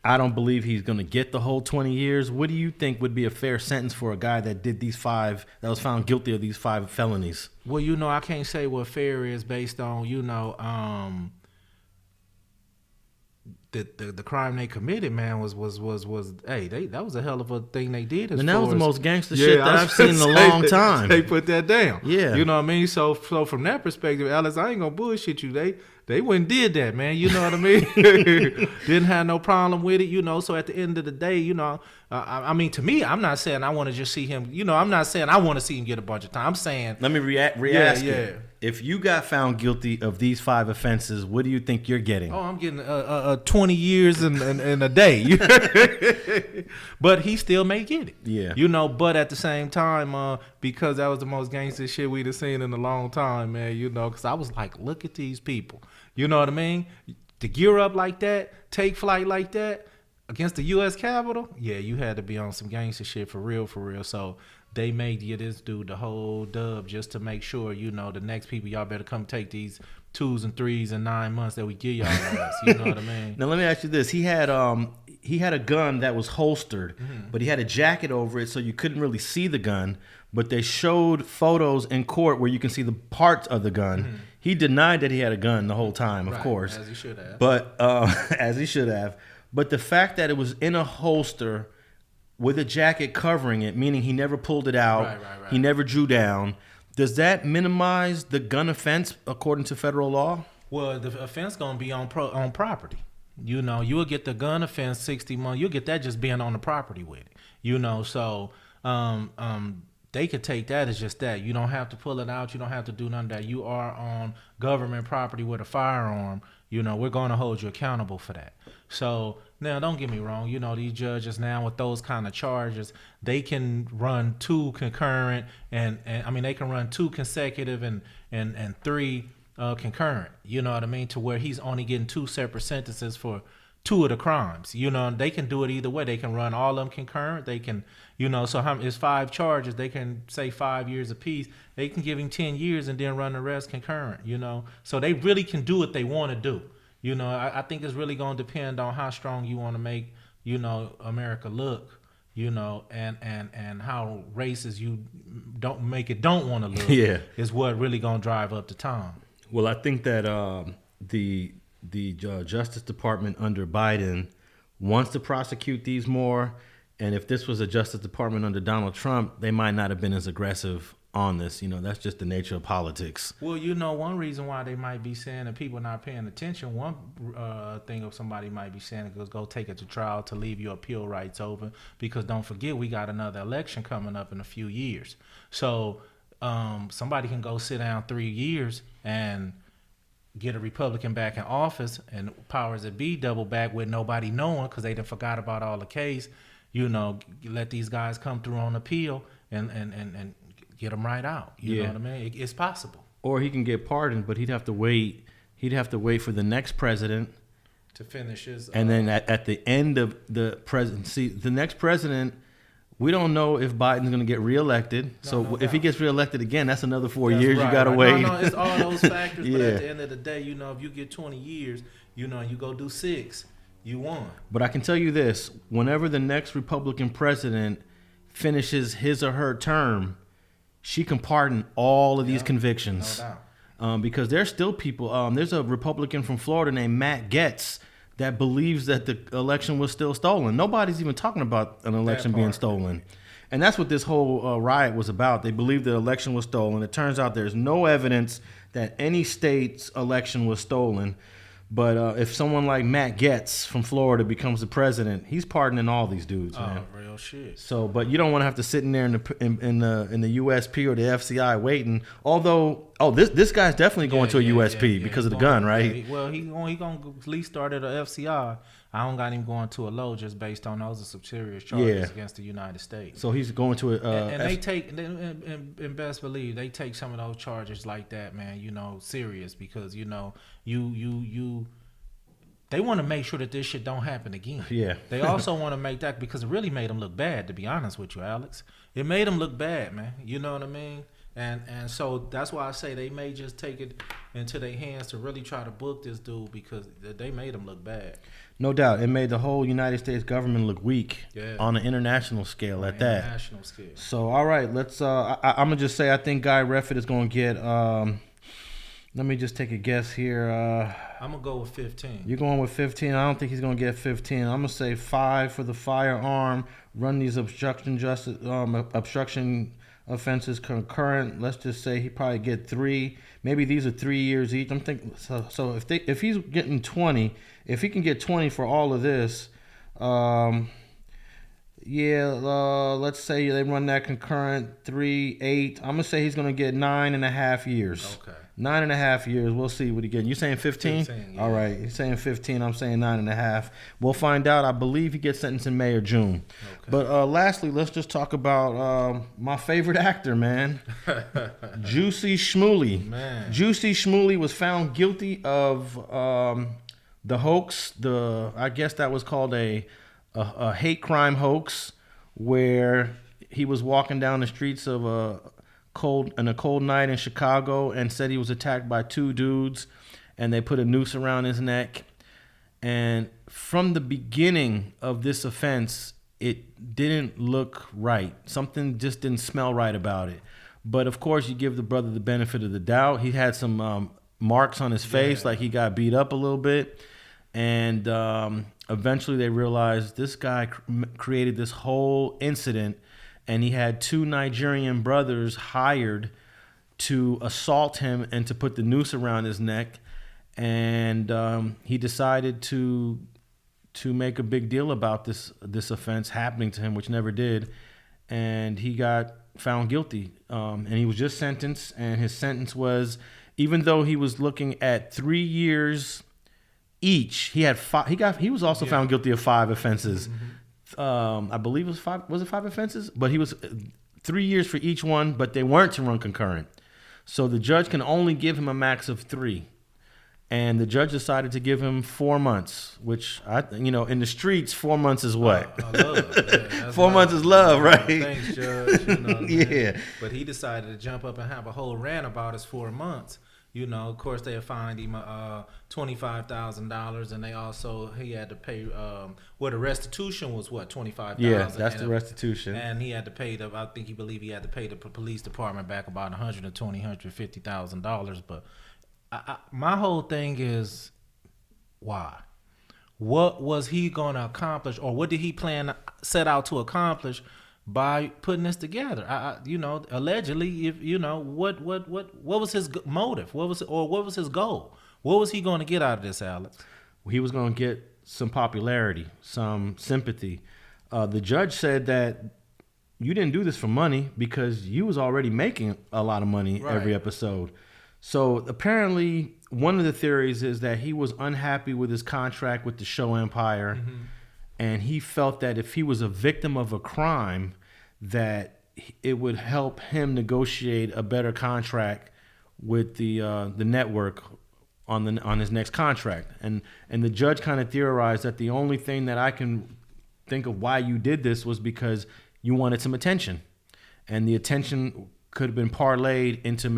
I don't believe he's going to get the whole 20 years. What do you think would be a fair sentence for a guy that did these 5, that was found guilty of these 5 felonies? Well, you know, I can't say what fair is based on, you know, the crime they committed, man, was hey, that was a hell of a thing they did. And that was the most gangster shit that I've seen in a long time. They put that down. Yeah. You know what I mean? So from that perspective, Alex, I ain't gonna bullshit you. They went and did that, man. You know what I mean? Didn't have no problem with it, you know. So at the end of the day, you know, I mean, to me, I'm not saying I want to just see him, you know, I'm not saying I want to see him get a bunch of time. I'm saying, let me re-ask you. If you got found guilty of these 5 offenses, what do you think you're getting? Oh, I'm getting 20 years in a day. But he still may get it. Yeah. You know, but at the same time, because that was the most gangster shit we'd have seen in a long time, man, you know, because I was like, look at these people. You know what I mean? To gear up like that, take flight like that against the U.S. Capitol, yeah, you had to be on some gangster shit for real, for real. So they made you this dude the whole dub just to make sure, you know, the next people, y'all better come take these 2s and 3s and 9 months that we give y'all ass. You know what I mean? Now let me ask you this: he had a gun that was holstered, but he had a jacket over it, so you couldn't really see the gun. But they showed photos in court where you can see the parts of the gun. He denied that he had a gun the whole time, of course, as he should have. But as he should have. But the fact that it was in a holster with a jacket covering it, meaning he never pulled it out, right. He never drew down. Does that minimize the gun offense according to federal law? Well, the offense gonna be on property. You know, you'll get the gun offense 60 months. You'll get that just being on the property with it. You know, so they could take that as just that. You don't have to pull it out. You don't have to do none of that. You are on government property with a firearm. You know, we're going to hold you accountable for that. So now, don't get me wrong. You know, these judges now with those kind of charges, they can run 2 concurrent and I mean, they can run 2 consecutive and 3 concurrent. You know what I mean? To where he's only getting 2 separate sentences for 2 of the crimes. You know, they can do it either way. They can run all of them concurrent. They can, you know, so it's 5 charges. They can say 5 years apiece. They can give him 10 years and then run the rest concurrent, you know. So they really can do what they want to do. You know, I think it's really going to depend on how strong you want to make, you know, America look, you know, and how racist you don't want to look. Yeah. Is what really going to drive up the time. Well, I think that the Justice Department under Biden wants to prosecute these more. And if this was a Justice Department under Donald Trump, they might not have been as aggressive on this. You know, that's just the nature of politics. Well, you know, one reason why they might be saying that people not paying attention, one thing of somebody might be saying is go take it to trial to leave your appeal rights open, because don't forget, we got another election coming up in a few years. So somebody can go sit down 3 years and get a Republican back in office and powers that be double back with nobody knowing because they done forgot about all the case. let these guys come through on appeal and get them right out. You know what I mean? It's possible. Or he can get pardoned, but he'd have to wait. He'd have to wait for the next president to finish his. And then at the end of the presidency, the next president, we don't know if Biden's going to get reelected. If he gets reelected again, that's another 4 years. You got to wait. No, it's all those factors. But at the end of the day, if you get 20 years, you go do 6, you won. But I can tell you this: whenever the next Republican president finishes his or her term, she can pardon all of these convictions. No doubt. Because there's still people. There's a Republican from Florida named Matt Gaetz that believes that the election was still stolen. Nobody's even talking about an election being stolen. And that's what this whole riot was about. They believe the election was stolen. It turns out there's no evidence that any state's election was stolen. But if someone like Matt Gaetz from Florida becomes the president, he's pardoning all these dudes, man. Real shit. So, but you don't want to have to sit in there in the USP or the FCI waiting. Although, this guy's definitely going to a USP because of the gun, right? He gonna at least start at a FCI. I don't got him going to a low just based on those are serious charges against the United States. So he's going to they take and best believe they take some of those charges like that, man. Serious because they want to make sure that this shit don't happen again. Yeah. They also want to make that because it really made them look bad. To be honest with you, Alex, it made them look bad, man. You know what I mean? And so that's why I say they may just take it into their hands to really try to book this dude because they made him look bad. No doubt. It made the whole United States government look weak on an international scale at that. International scale. So, all right, let's, I'm going to just say I think Guy Redford is going to get, let me just take a guess here. I'm going to go with 15. You're going with 15? I don't think he's going to get 15. I'm going to say 5 for the firearm, run these obstruction offenses concurrent. Let's just say he probably get 3. Maybe these are 3 years each. I'm thinking so if he's getting 20, if he can get 20 for all of this, let's say they run that concurrent 3, 8. I'm gonna say he's gonna get 9.5 years. Okay. 9.5 years. We'll see what he gets. You saying 15? 15, yeah. All right. He's saying 15. I'm saying 9.5. We'll find out. I believe he gets sentenced in May or June. Okay. But lastly, let's just talk about my favorite actor, man. Jussie Smollet. Man. Jussie Smollet was found guilty of the hoax. I guess that was called a hate crime hoax, where he was walking down the streets of a cold night in Chicago and said he was attacked by 2 dudes, and they put a noose around his neck. And from the beginning of this offense, it didn't look right. Something just didn't smell right about it. But of course, you give the brother the benefit of the doubt. He had some marks on his face, like he got beat up a little bit. And eventually they realized this guy created this whole incident, and he had 2 Nigerian brothers hired to assault him and to put the noose around his neck. And he decided to make a big deal about this offense happening to him, which never did. And he got found guilty. And he was just sentenced, and his sentence was, even though he was looking at 3 years each, he had 5. He was also found guilty of 5 offenses. I believe it was 5. Was it 5 offenses? But he was 3 years for each one, but they weren't to run concurrent. So the judge can only give him a max of 3. And the judge decided to give him 4 months, which in the streets, 4 months is what? Love. 4 months is love, right? Thanks, Judge. Yeah. But he decided to jump up and have a whole rant about his 4 months. Of course, they fined him $25,000, and he had to pay. The restitution was what, $25,000. Yeah, that's the restitution. And he had to pay I think he believed he had to pay the police department back about $150,000. But my whole thing is, why? What was he going to accomplish, or what did he set out to accomplish by putting this together? Allegedly, what was his motive? What was his goal? What was he going to get out of this, Alex? He was going to get some popularity, some sympathy. The judge said that you didn't do this for money because you was already making a lot of money every episode. So apparently, one of the theories is that he was unhappy with his contract with the show Empire. and he felt that if he was a victim of a crime, that it would help him negotiate a better contract with the network on his next contract. And the judge kind of theorized that the only thing that I can think of why you did this was because you wanted some attention, and the attention could have been parlayed into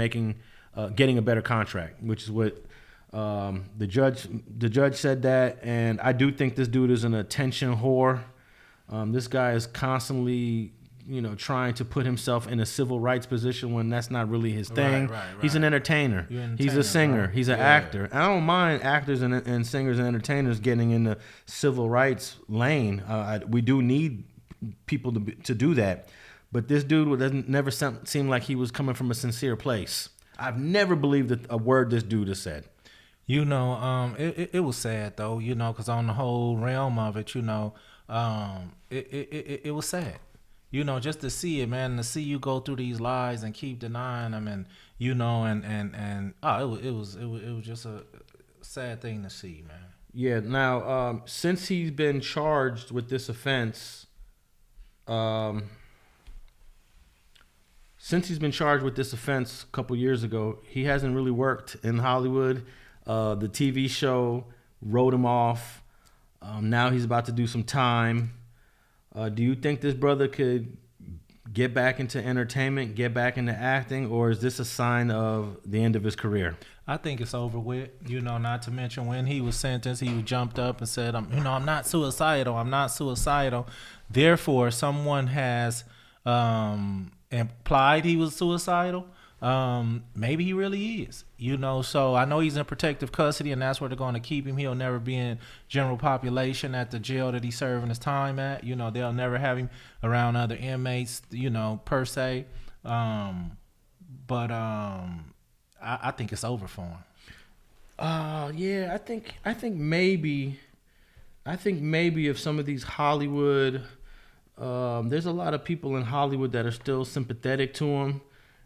getting a better contract, which is what the judge said that. And I do think this dude is an attention whore. This guy is constantly, trying to put himself in a civil rights position when that's not really his thing. Right. He's an entertainer. He's a singer. Bro. He's an actor. I don't mind actors and singers and entertainers getting in the civil rights lane. We do need people to do that. But this dude never seem like he was coming from a sincere place. I've never believed a word this dude has said. It was sad though, because on the whole realm of it, it was sad. Just to see it, man, to see you go through these lies and keep denying them, and it was just a sad thing to see, man. Yeah. Now, since he's been charged with this offense, a couple years ago, he hasn't really worked in Hollywood. The TV show wrote him off. Now he's about to do some time. Do you think this brother could get back into entertainment, get back into acting, or is this a sign of the end of his career? I think it's over with. Not to mention when he was sentenced, he jumped up and said, I'm not suicidal. I'm not suicidal. Therefore, someone has implied he was suicidal. Maybe he really is, so I know he's in protective custody, and that's where they're going to keep him. He'll never be in general population at the jail that he's serving his time at. They'll never have him around other inmates, per se. I think it's over for him. Yeah, I think maybe if some of these Hollywood, there's a lot of people in Hollywood that are still sympathetic to him.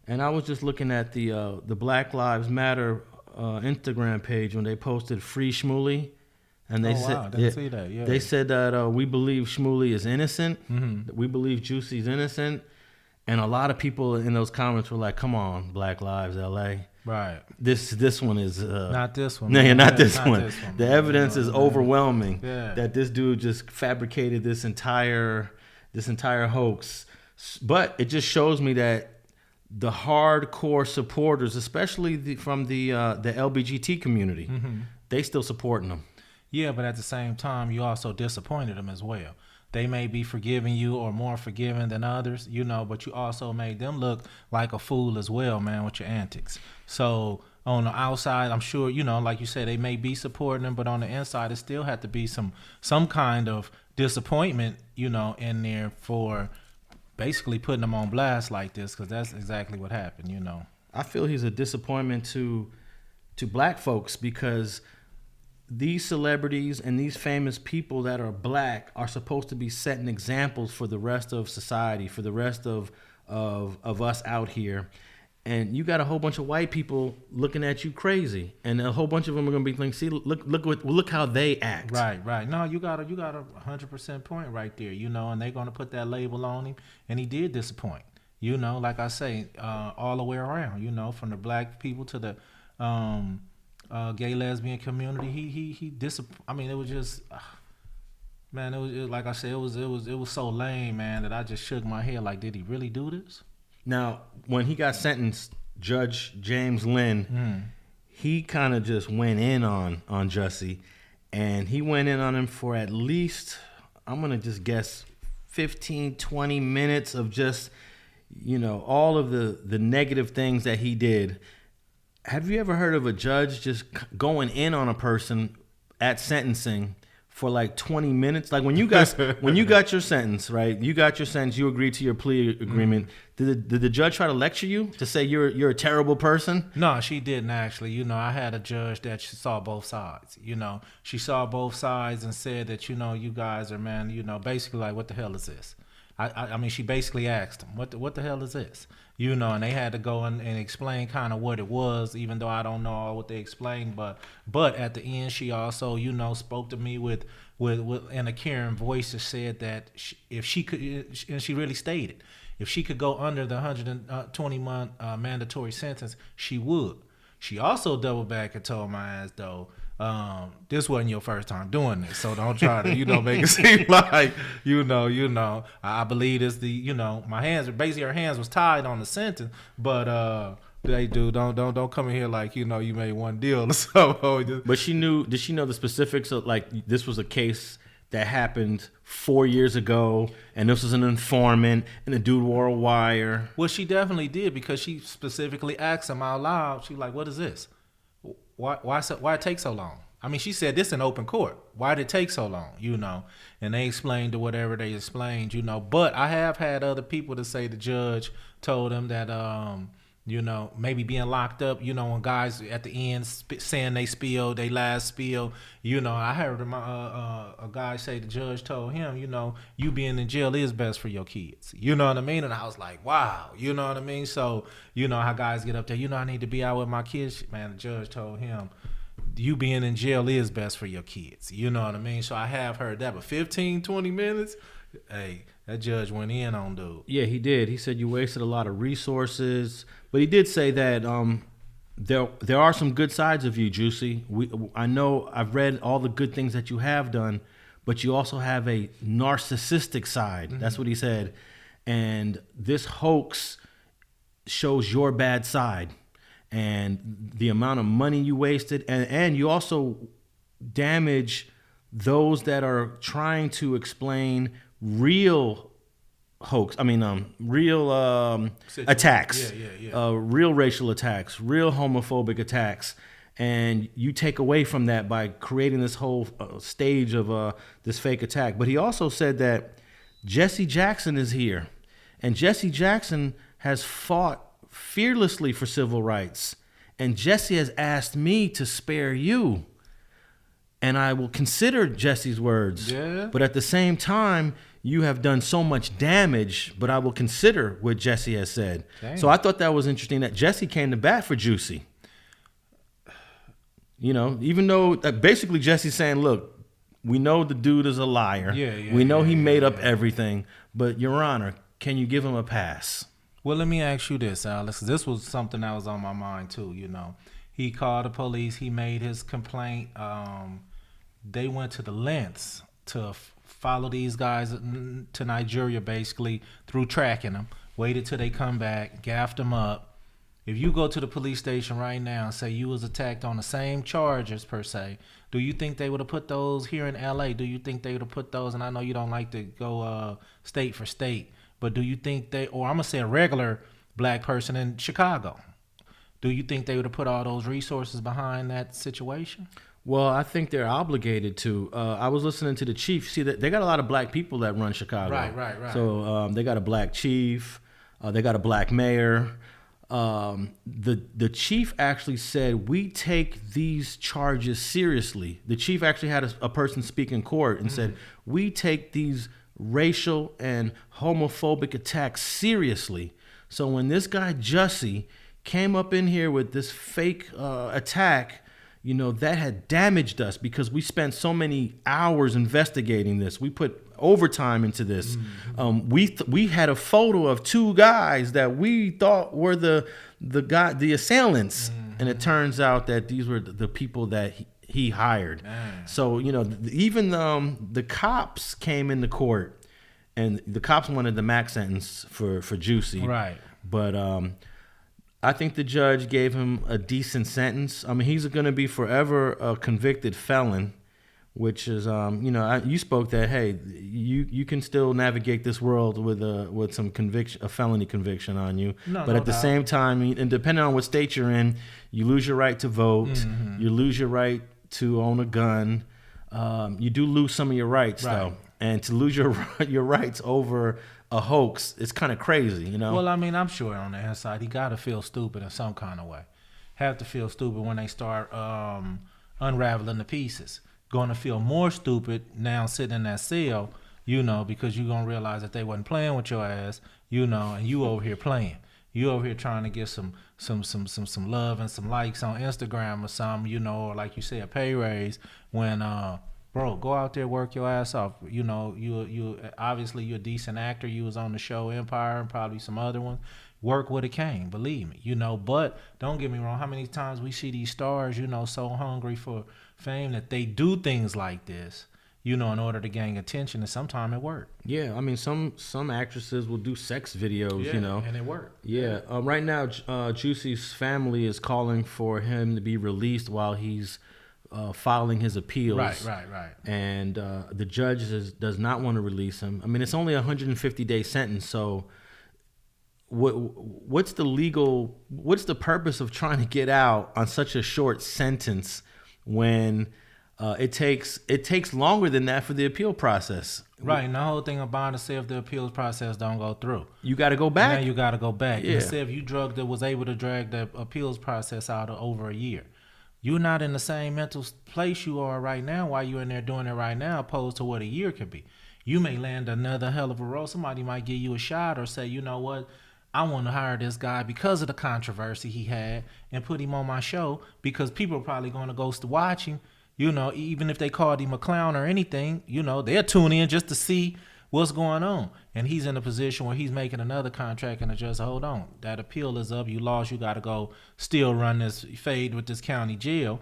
And I was just looking at the Black Lives Matter Instagram page when they posted Free Shmuley, and they said, didn't see that. Yeah. They said that we believe Shmuley is innocent. Mm-hmm. We believe Juicie's innocent, and a lot of people in those comments were like, "Come on, Black Lives LA." Right. This one is not this one. No, man. not this one. The evidence is man. overwhelming that this dude just fabricated this entire hoax. But it just shows me that the hardcore supporters, especially from the LGBT community, they still supporting them. Yeah, but at the same time, you also disappointed them as well. They may be forgiving you or more forgiving than others, but you also made them look like a fool as well, man, with your antics. So on the outside, I'm sure, like you said, they may be supporting them, but on the inside, it still had to be some kind of disappointment, in there for basically putting them on blast like this, because that's exactly what happened, I feel he's a disappointment to black folks, because these celebrities and these famous people that are black are supposed to be setting examples for the rest of society, for the rest of us out here. And you got a whole bunch of white people looking at you crazy, and a whole bunch of them are gonna be like, "See, look how they act." Right. No, you got a 100% point right there. And they're gonna put that label on him, and he did disappoint. Like I say, all the way around. From the black people to the gay lesbian community, he I mean, it was just, man. It was like I said, it was so lame, man, that I just shook my head. Like, did he really do this? Now, when he got sentenced, Judge James Lynn, he kind of just went in on Jussie, and he went in on him for at least, I'm going to just guess, 15, 20 minutes of just, all of the negative things that he did. Have you ever heard of a judge just going in on a person at sentencing for like 20 minutes? Like when you got your sentence, right? You got your sentence, you agreed to your plea agreement. Did the judge try to lecture you to say you're a terrible person? No, she didn't actually. I had a judge that she saw both sides. She saw both sides and said that, you guys are, man, basically like, what the hell is this? I mean, she basically asked him, what the hell is this? You know, and they had to go and explain kind of what it was, even though I don't know all what they explained. But at the end, she also, you know, spoke to me with in a caring voice that said that if she could, and she really stated, if she could go under the 120-month mandatory sentence, she would. She also doubled back and told my ass, though, this wasn't your first time doing this, so don't try to, you know, make it seem like, you know. I believe it's the, you know, my hands, basically her hands was tied on the sentence, but they do don't come in here like, you know, you made one deal or something. But did she know the specifics of, like, this was a case that happened 4 years ago, and this was an informant, and the dude wore a wire? Well, she definitely did, because she specifically asked him out loud. She like, what is this? Why it take so long? I mean, she said this in open court. Why did it take so long? You know, and they explained to whatever they explained. You know, but I have had other people to say the judge told them that you know, maybe being locked up, you know, when guys at the end saying they last spill, you know, I heard a guy say the judge told him, you know, you being in jail is best for your kids. You know what I mean? And I was like, wow, you know what I mean? So, you know how guys get up there, you know, I need to be out with my kids. Man, the judge told him, you being in jail is best for your kids. You know what I mean? So I have heard that, but 15, 20 minutes, hey, that judge went in on dude. Yeah, he did. He said you wasted a lot of resources, but he did say that there are some good sides of you, Jussie. I know I've read all the good things that you have done, but you also have a narcissistic side. Mm-hmm. That's what he said. And this hoax shows your bad side and the amount of money you wasted, and you also damage those that are trying to explain real hoax. I mean, real attacks, real racial attacks, real homophobic attacks, and you take away from that by creating this whole stage of this fake attack. But he also said that Jesse Jackson is here, and Jesse Jackson has fought fearlessly for civil rights, and Jesse has asked me to spare you. And I will consider Jesse's words. Yeah. But at the same time, you have done so much damage, but I will consider what Jesse has said. Dang. So I thought that was interesting that Jesse came to bat for Jussie. You know, even though basically Jesse's saying, look, we know the dude is a liar. We know he made up everything. But, Your Honor, can you give him a pass? Well, let me ask you this, Alex. This was something that was on my mind, too, you know. He called the police. He made his complaint. They went to the lengths to follow these guys to Nigeria, basically, through tracking them. Waited till they come back, gaffed them up. If you go to the police station right now and say you was attacked on the same charges, per se, do you think they would have put those here in L.A.? Do you think they would have put those, and I know you don't like to go state for state, but do you think or I'm going to say a regular black person in Chicago, do you think they would have put all those resources behind that situation? Well, I think they're obligated to. I was listening to the chief. See, they got a lot of black people that run Chicago. Right. So they got a black chief. They got a black mayor. The chief actually said, we take these charges seriously. The chief actually had a person speak in court and said, we take these racial and homophobic attacks seriously. So when this guy Jussie came up in here with this fake attack, you know, that had damaged us because we spent so many hours investigating this. We put overtime into this. We had a photo of two guys that we thought were the assailants, and it turns out that these were the people that he hired. So, you know, even the cops came into court, and the cops wanted the max sentence for Jussie. Right. But I think the judge gave him a decent sentence. I mean, he's going to be forever a convicted felon, which is, you know, you spoke that, hey, you can still navigate this world with some conviction, a felony conviction on you. But at the same time, and depending on what state you're in, you lose your right to vote. You lose your right to own a gun. You do lose some of your rights, though. And to lose your rights over a hoax, it's kind of crazy, you know? Well, I mean, I'm sure on the inside, he got to feel stupid in some kind of way. Have to feel stupid when they start unraveling the pieces. Going to feel more stupid now sitting in that cell because you're gonna realize that they wasn't playing with your ass, and you over here playing. You over here trying to get some love and some likes on Instagram or something, or like you say, a pay raise when bro, go out there, work your ass off. You obviously you're a decent actor. You was on the show Empire and probably some other ones. Work with a Cain, believe me, But don't get me wrong. How many times we see these stars, so hungry for fame that they do things like this, in order to gain attention, and sometimes it works. Yeah, I mean, some actresses will do sex videos, and it works. Yeah, right now, Jussie's family is calling for him to be released while he's filing his appeals. Right. And the judge does not want to release him. I mean, it's only a 150-day sentence, so what's the purpose of trying to get out on such a short sentence when it takes longer than that for the appeal process? Right, and the whole thing about it, say if the appeals process don't go through, you got to go back. Now you got to go back. Yeah. And say if you was able to drag the appeals process out of over a year, you're not in the same mental place you are right now while you're in there doing it right now, opposed to what a year could be. You may land another hell of a role. Somebody might give you a shot or say, you know what, I want to hire this guy because of the controversy he had and put him on my show because people are probably going to go to watch him. Even if they called him a clown or anything, they'll tune in just to see what's going on. And he's in a position where he's making another contract and just hold on. That appeal is up. You lost. You got to go still run this fade with this county jail,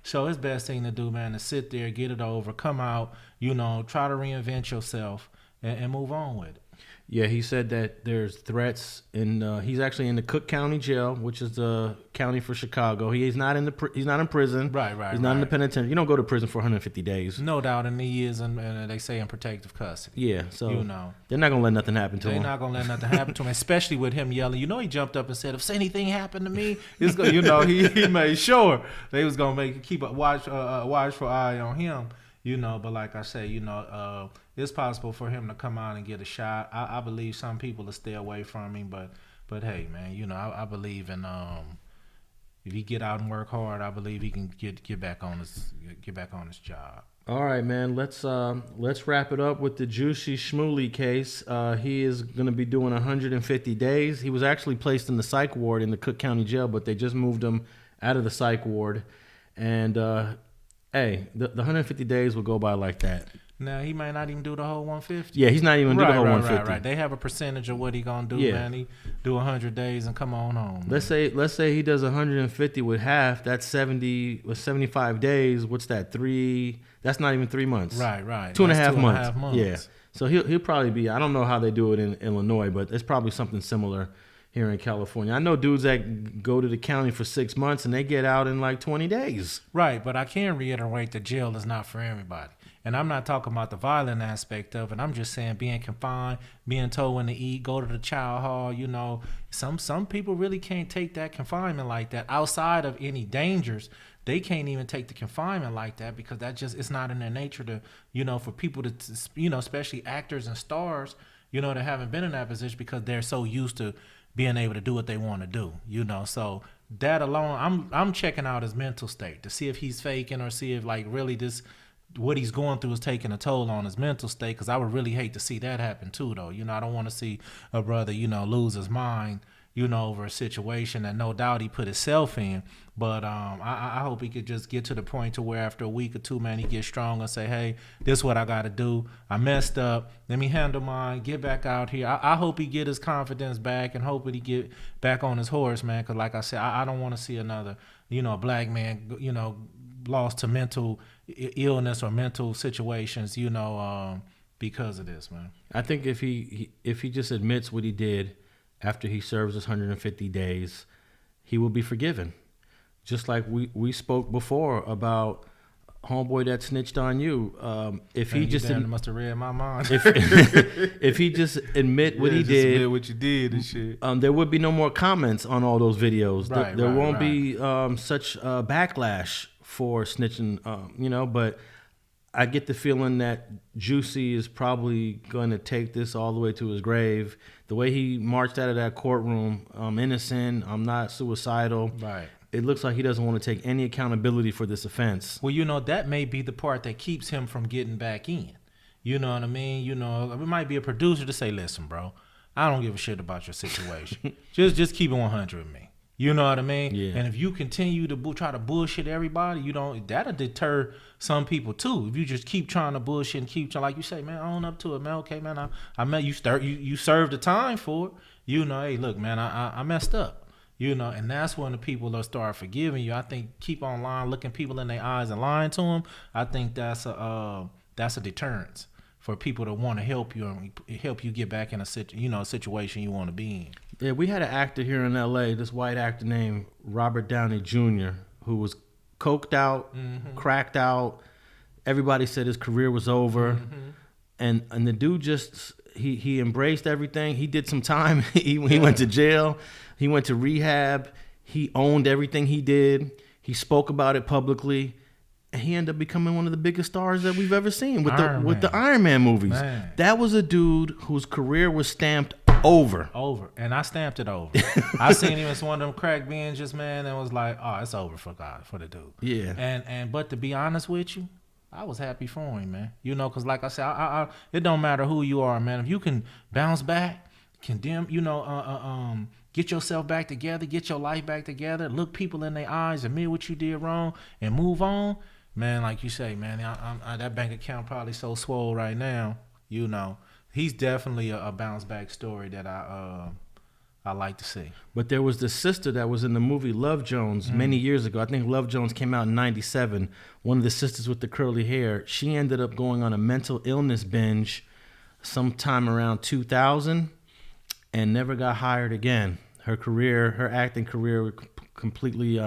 So his best thing to do, man, is sit there, get it over, come out, try to reinvent yourself and move on with it. Yeah, he said that there's threats, and he's actually in the Cook County Jail, which is the county for Chicago. He's not in prison. Right. He's not in the penitentiary. You don't go to prison for 150 days. No doubt, and he is, and they say in protective custody. Yeah, so they're not gonna let nothing happen to him. They're not gonna let nothing happen to him, especially with him yelling. He jumped up and said, "If anything happened to me, it's gonna." He made sure they was gonna keep a watchful eye on him. But like I say, it's possible for him to come out and get a shot. I believe some people will stay away from him, but hey, man, I believe in if he get out and work hard, I believe he can get back on his job. All right, man. Let's wrap it up with the Jussie Smollet case. He is going to be doing 150 days. He was actually placed in the psych ward in the Cook County Jail, but they just moved him out of the psych ward, and hey, the 150 days will go by like that. Now, he might not even do the whole 150. Yeah, he's not even doing the whole 150. Right. They have a percentage of what he going to do, man. He do 100 days and come on home. Man. Let's say he does 150 with half. That's 75 days. What's that? That's not even 3 months. Right. 2.5 months. Yeah. So he'll probably be, I don't know how they do it in Illinois, but it's probably something similar here in California. I know dudes that go to the county for 6 months and they get out in like 20 days. Right, but I can reiterate that jail is not for everybody. And I'm not talking about the violent aspect of it. I'm just saying being confined, being told when to eat, go to the child hall, Some people really can't take that confinement like that. Outside of any dangers, they can't even take the confinement like that because it's not in their nature to, for people to, especially actors and stars, that haven't been in that position because they're so used to being able to do what they want to do, So that alone, I'm checking out his mental state to see if he's faking or see if like really what he's going through is taking a toll on his mental state, because I would really hate to see that happen too, though. I don't want to see a brother, lose his mind, over a situation that no doubt he put himself in. But I hope he could just get to the point to where after a week or two, man, he gets strong and say, hey, this is what I got to do. I messed up. Let me handle mine. Get back out here. I hope he get his confidence back and hope that he get back on his horse, man, because like I said, I don't want to see another, a black man, lost to mental illness or mental situations, because of this, man. I think if he just admits what he did after he serves his 150 days, he will be forgiven. Just like we spoke before about homeboy that snitched on you. If he just must have read my mind. if he just admit what he did, admit what you did and shit, there would be no more comments on all those videos. There won't be such backlash for snitching, but I get the feeling that Jussie is probably going to take this all the way to his grave. The way he marched out of that courtroom, I'm innocent, I'm not suicidal. Right. It looks like he doesn't want to take any accountability for this offense. Well, that may be the part that keeps him from getting back in. You know what I mean? You know, it might be a producer to say, listen, bro, I don't give a shit about your situation. just keep it 100 with me. You know what I mean? Yeah. And if you continue to try to bullshit everybody, that'll deter some people too. If you just keep trying to bullshit and keep trying, like you say, man, own up to it, man. Okay, man, I met you. You served the time for it. You know, hey, look, man, I messed up. You know, and that's when the people will start forgiving you. I think keep on lying, looking people in their eyes and lying to them. I think that's a deterrence for people to want to help you and help you get back in a situation you want to be in. Yeah, we had an actor here in L.A., this white actor named Robert Downey Jr., who was coked out, cracked out. Everybody said his career was over. And the dude just, he embraced everything. He did some time. He went to jail. He went to rehab. He owned everything he did. He spoke about it publicly. And he ended up becoming one of the biggest stars that we've ever seen with the Iron Man movies. Man. That was a dude whose career was stamped over. And I stamped it over. I seen him as one of them crack binges, man, and was like, oh, it's over for the dude. Yeah. But to be honest with you, I was happy for him, man. You know, because like I said, I it don't matter who you are, man. If you can bounce back, condemn, get yourself back together, get your life back together, look people in their eyes, admit what you did wrong, and move on. Man, like you say, man, that bank account probably so swole right now. You know, he's definitely a bounce back story that I like to see. But there was this sister that was in the movie Love Jones many years ago. I think Love Jones came out in '97. One of the sisters with the curly hair. She ended up going on a mental illness binge sometime around 2000 and never got hired again. Her acting career completely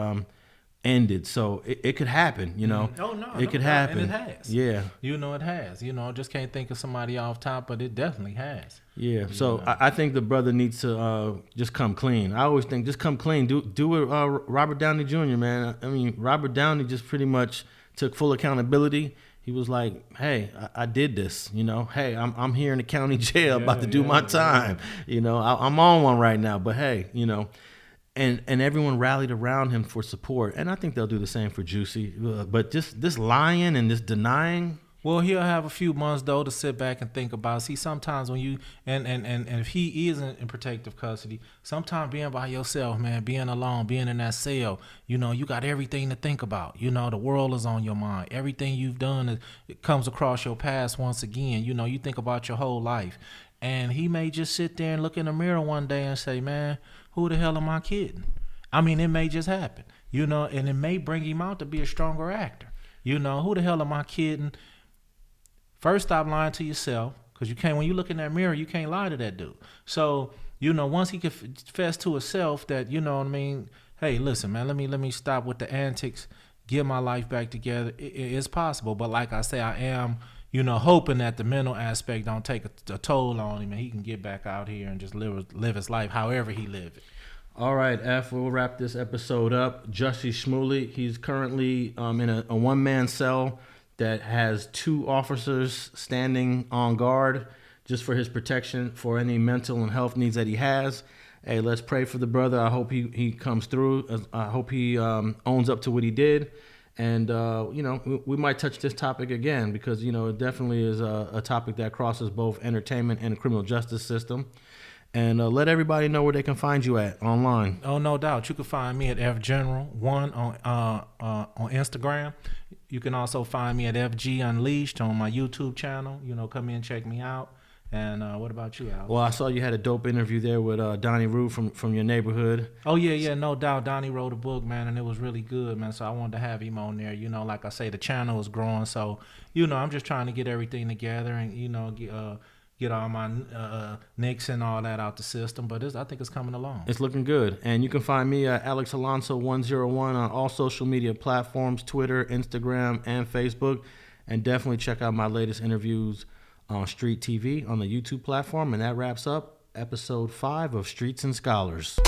ended. So it could happen, you know. Oh no, it could happen, and it has. Yeah, it has. Just can't think of somebody off top, but it definitely has. Yeah. So I think the brother needs to just come clean. I always think just come clean. Do it, Robert Downey Jr. Man. I mean, Robert Downey just pretty much took full accountability. He was like, "Hey, I did this. Hey, I'm here in the county jail about to do my time. I'm on one right now. But hey, And everyone rallied around him for support. And I think they'll do the same for Jussie. But just this lying and this denying. Well, he'll have a few months, though, to sit back and think about. See, sometimes when you, and if he isn't in protective custody, sometimes being by yourself, man, being alone, being in that cell, you got everything to think about. The world is on your mind. Everything you've done, it comes across your past once again. You think about your whole life. And he may just sit there and look in the mirror one day and say, man, who the hell am I kidding? I mean, it may just happen, and it may bring him out to be a stronger actor. Who the hell am I kidding? First, stop lying to yourself, because you can't. When you look in that mirror, you can't lie to that dude. So, once he confess to himself that, hey, listen, man, let me stop with the antics, get my life back together. It's possible, but like I say, I am, hoping that the mental aspect don't take a toll on him and he can get back out here and just live his life however he live it. All right, F, we'll wrap this episode up. Jussie Smollet, he's currently in a one-man cell that has 2 officers standing on guard just for his protection for any mental and health needs that he has. Hey, let's pray for the brother. I hope he comes through. I hope he owns up to what he did. And, we might touch this topic again because, it definitely is a topic that crosses both entertainment and the criminal justice system. And let everybody know where they can find you at online. Oh, no doubt. You can find me at FGeneral1 on Instagram. You can also find me at FG Unleashed on my YouTube channel. Come in, check me out. And what about you, Al? Well, I saw you had a dope interview there with Donnie Rue from your neighborhood. Oh, yeah, no doubt. Donnie wrote a book, man, and it was really good, man. So I wanted to have him on there. Like I say, the channel is growing. So, I'm just trying to get everything together and, get all my nicks and all that out the system. But I think it's coming along. It's looking good. And you can find me at Alex Alonso 101 on all social media platforms, Twitter, Instagram, and Facebook. And definitely check out my latest interviews on Street TV on the YouTube platform. And that wraps up episode 5 of Streets and Scholars.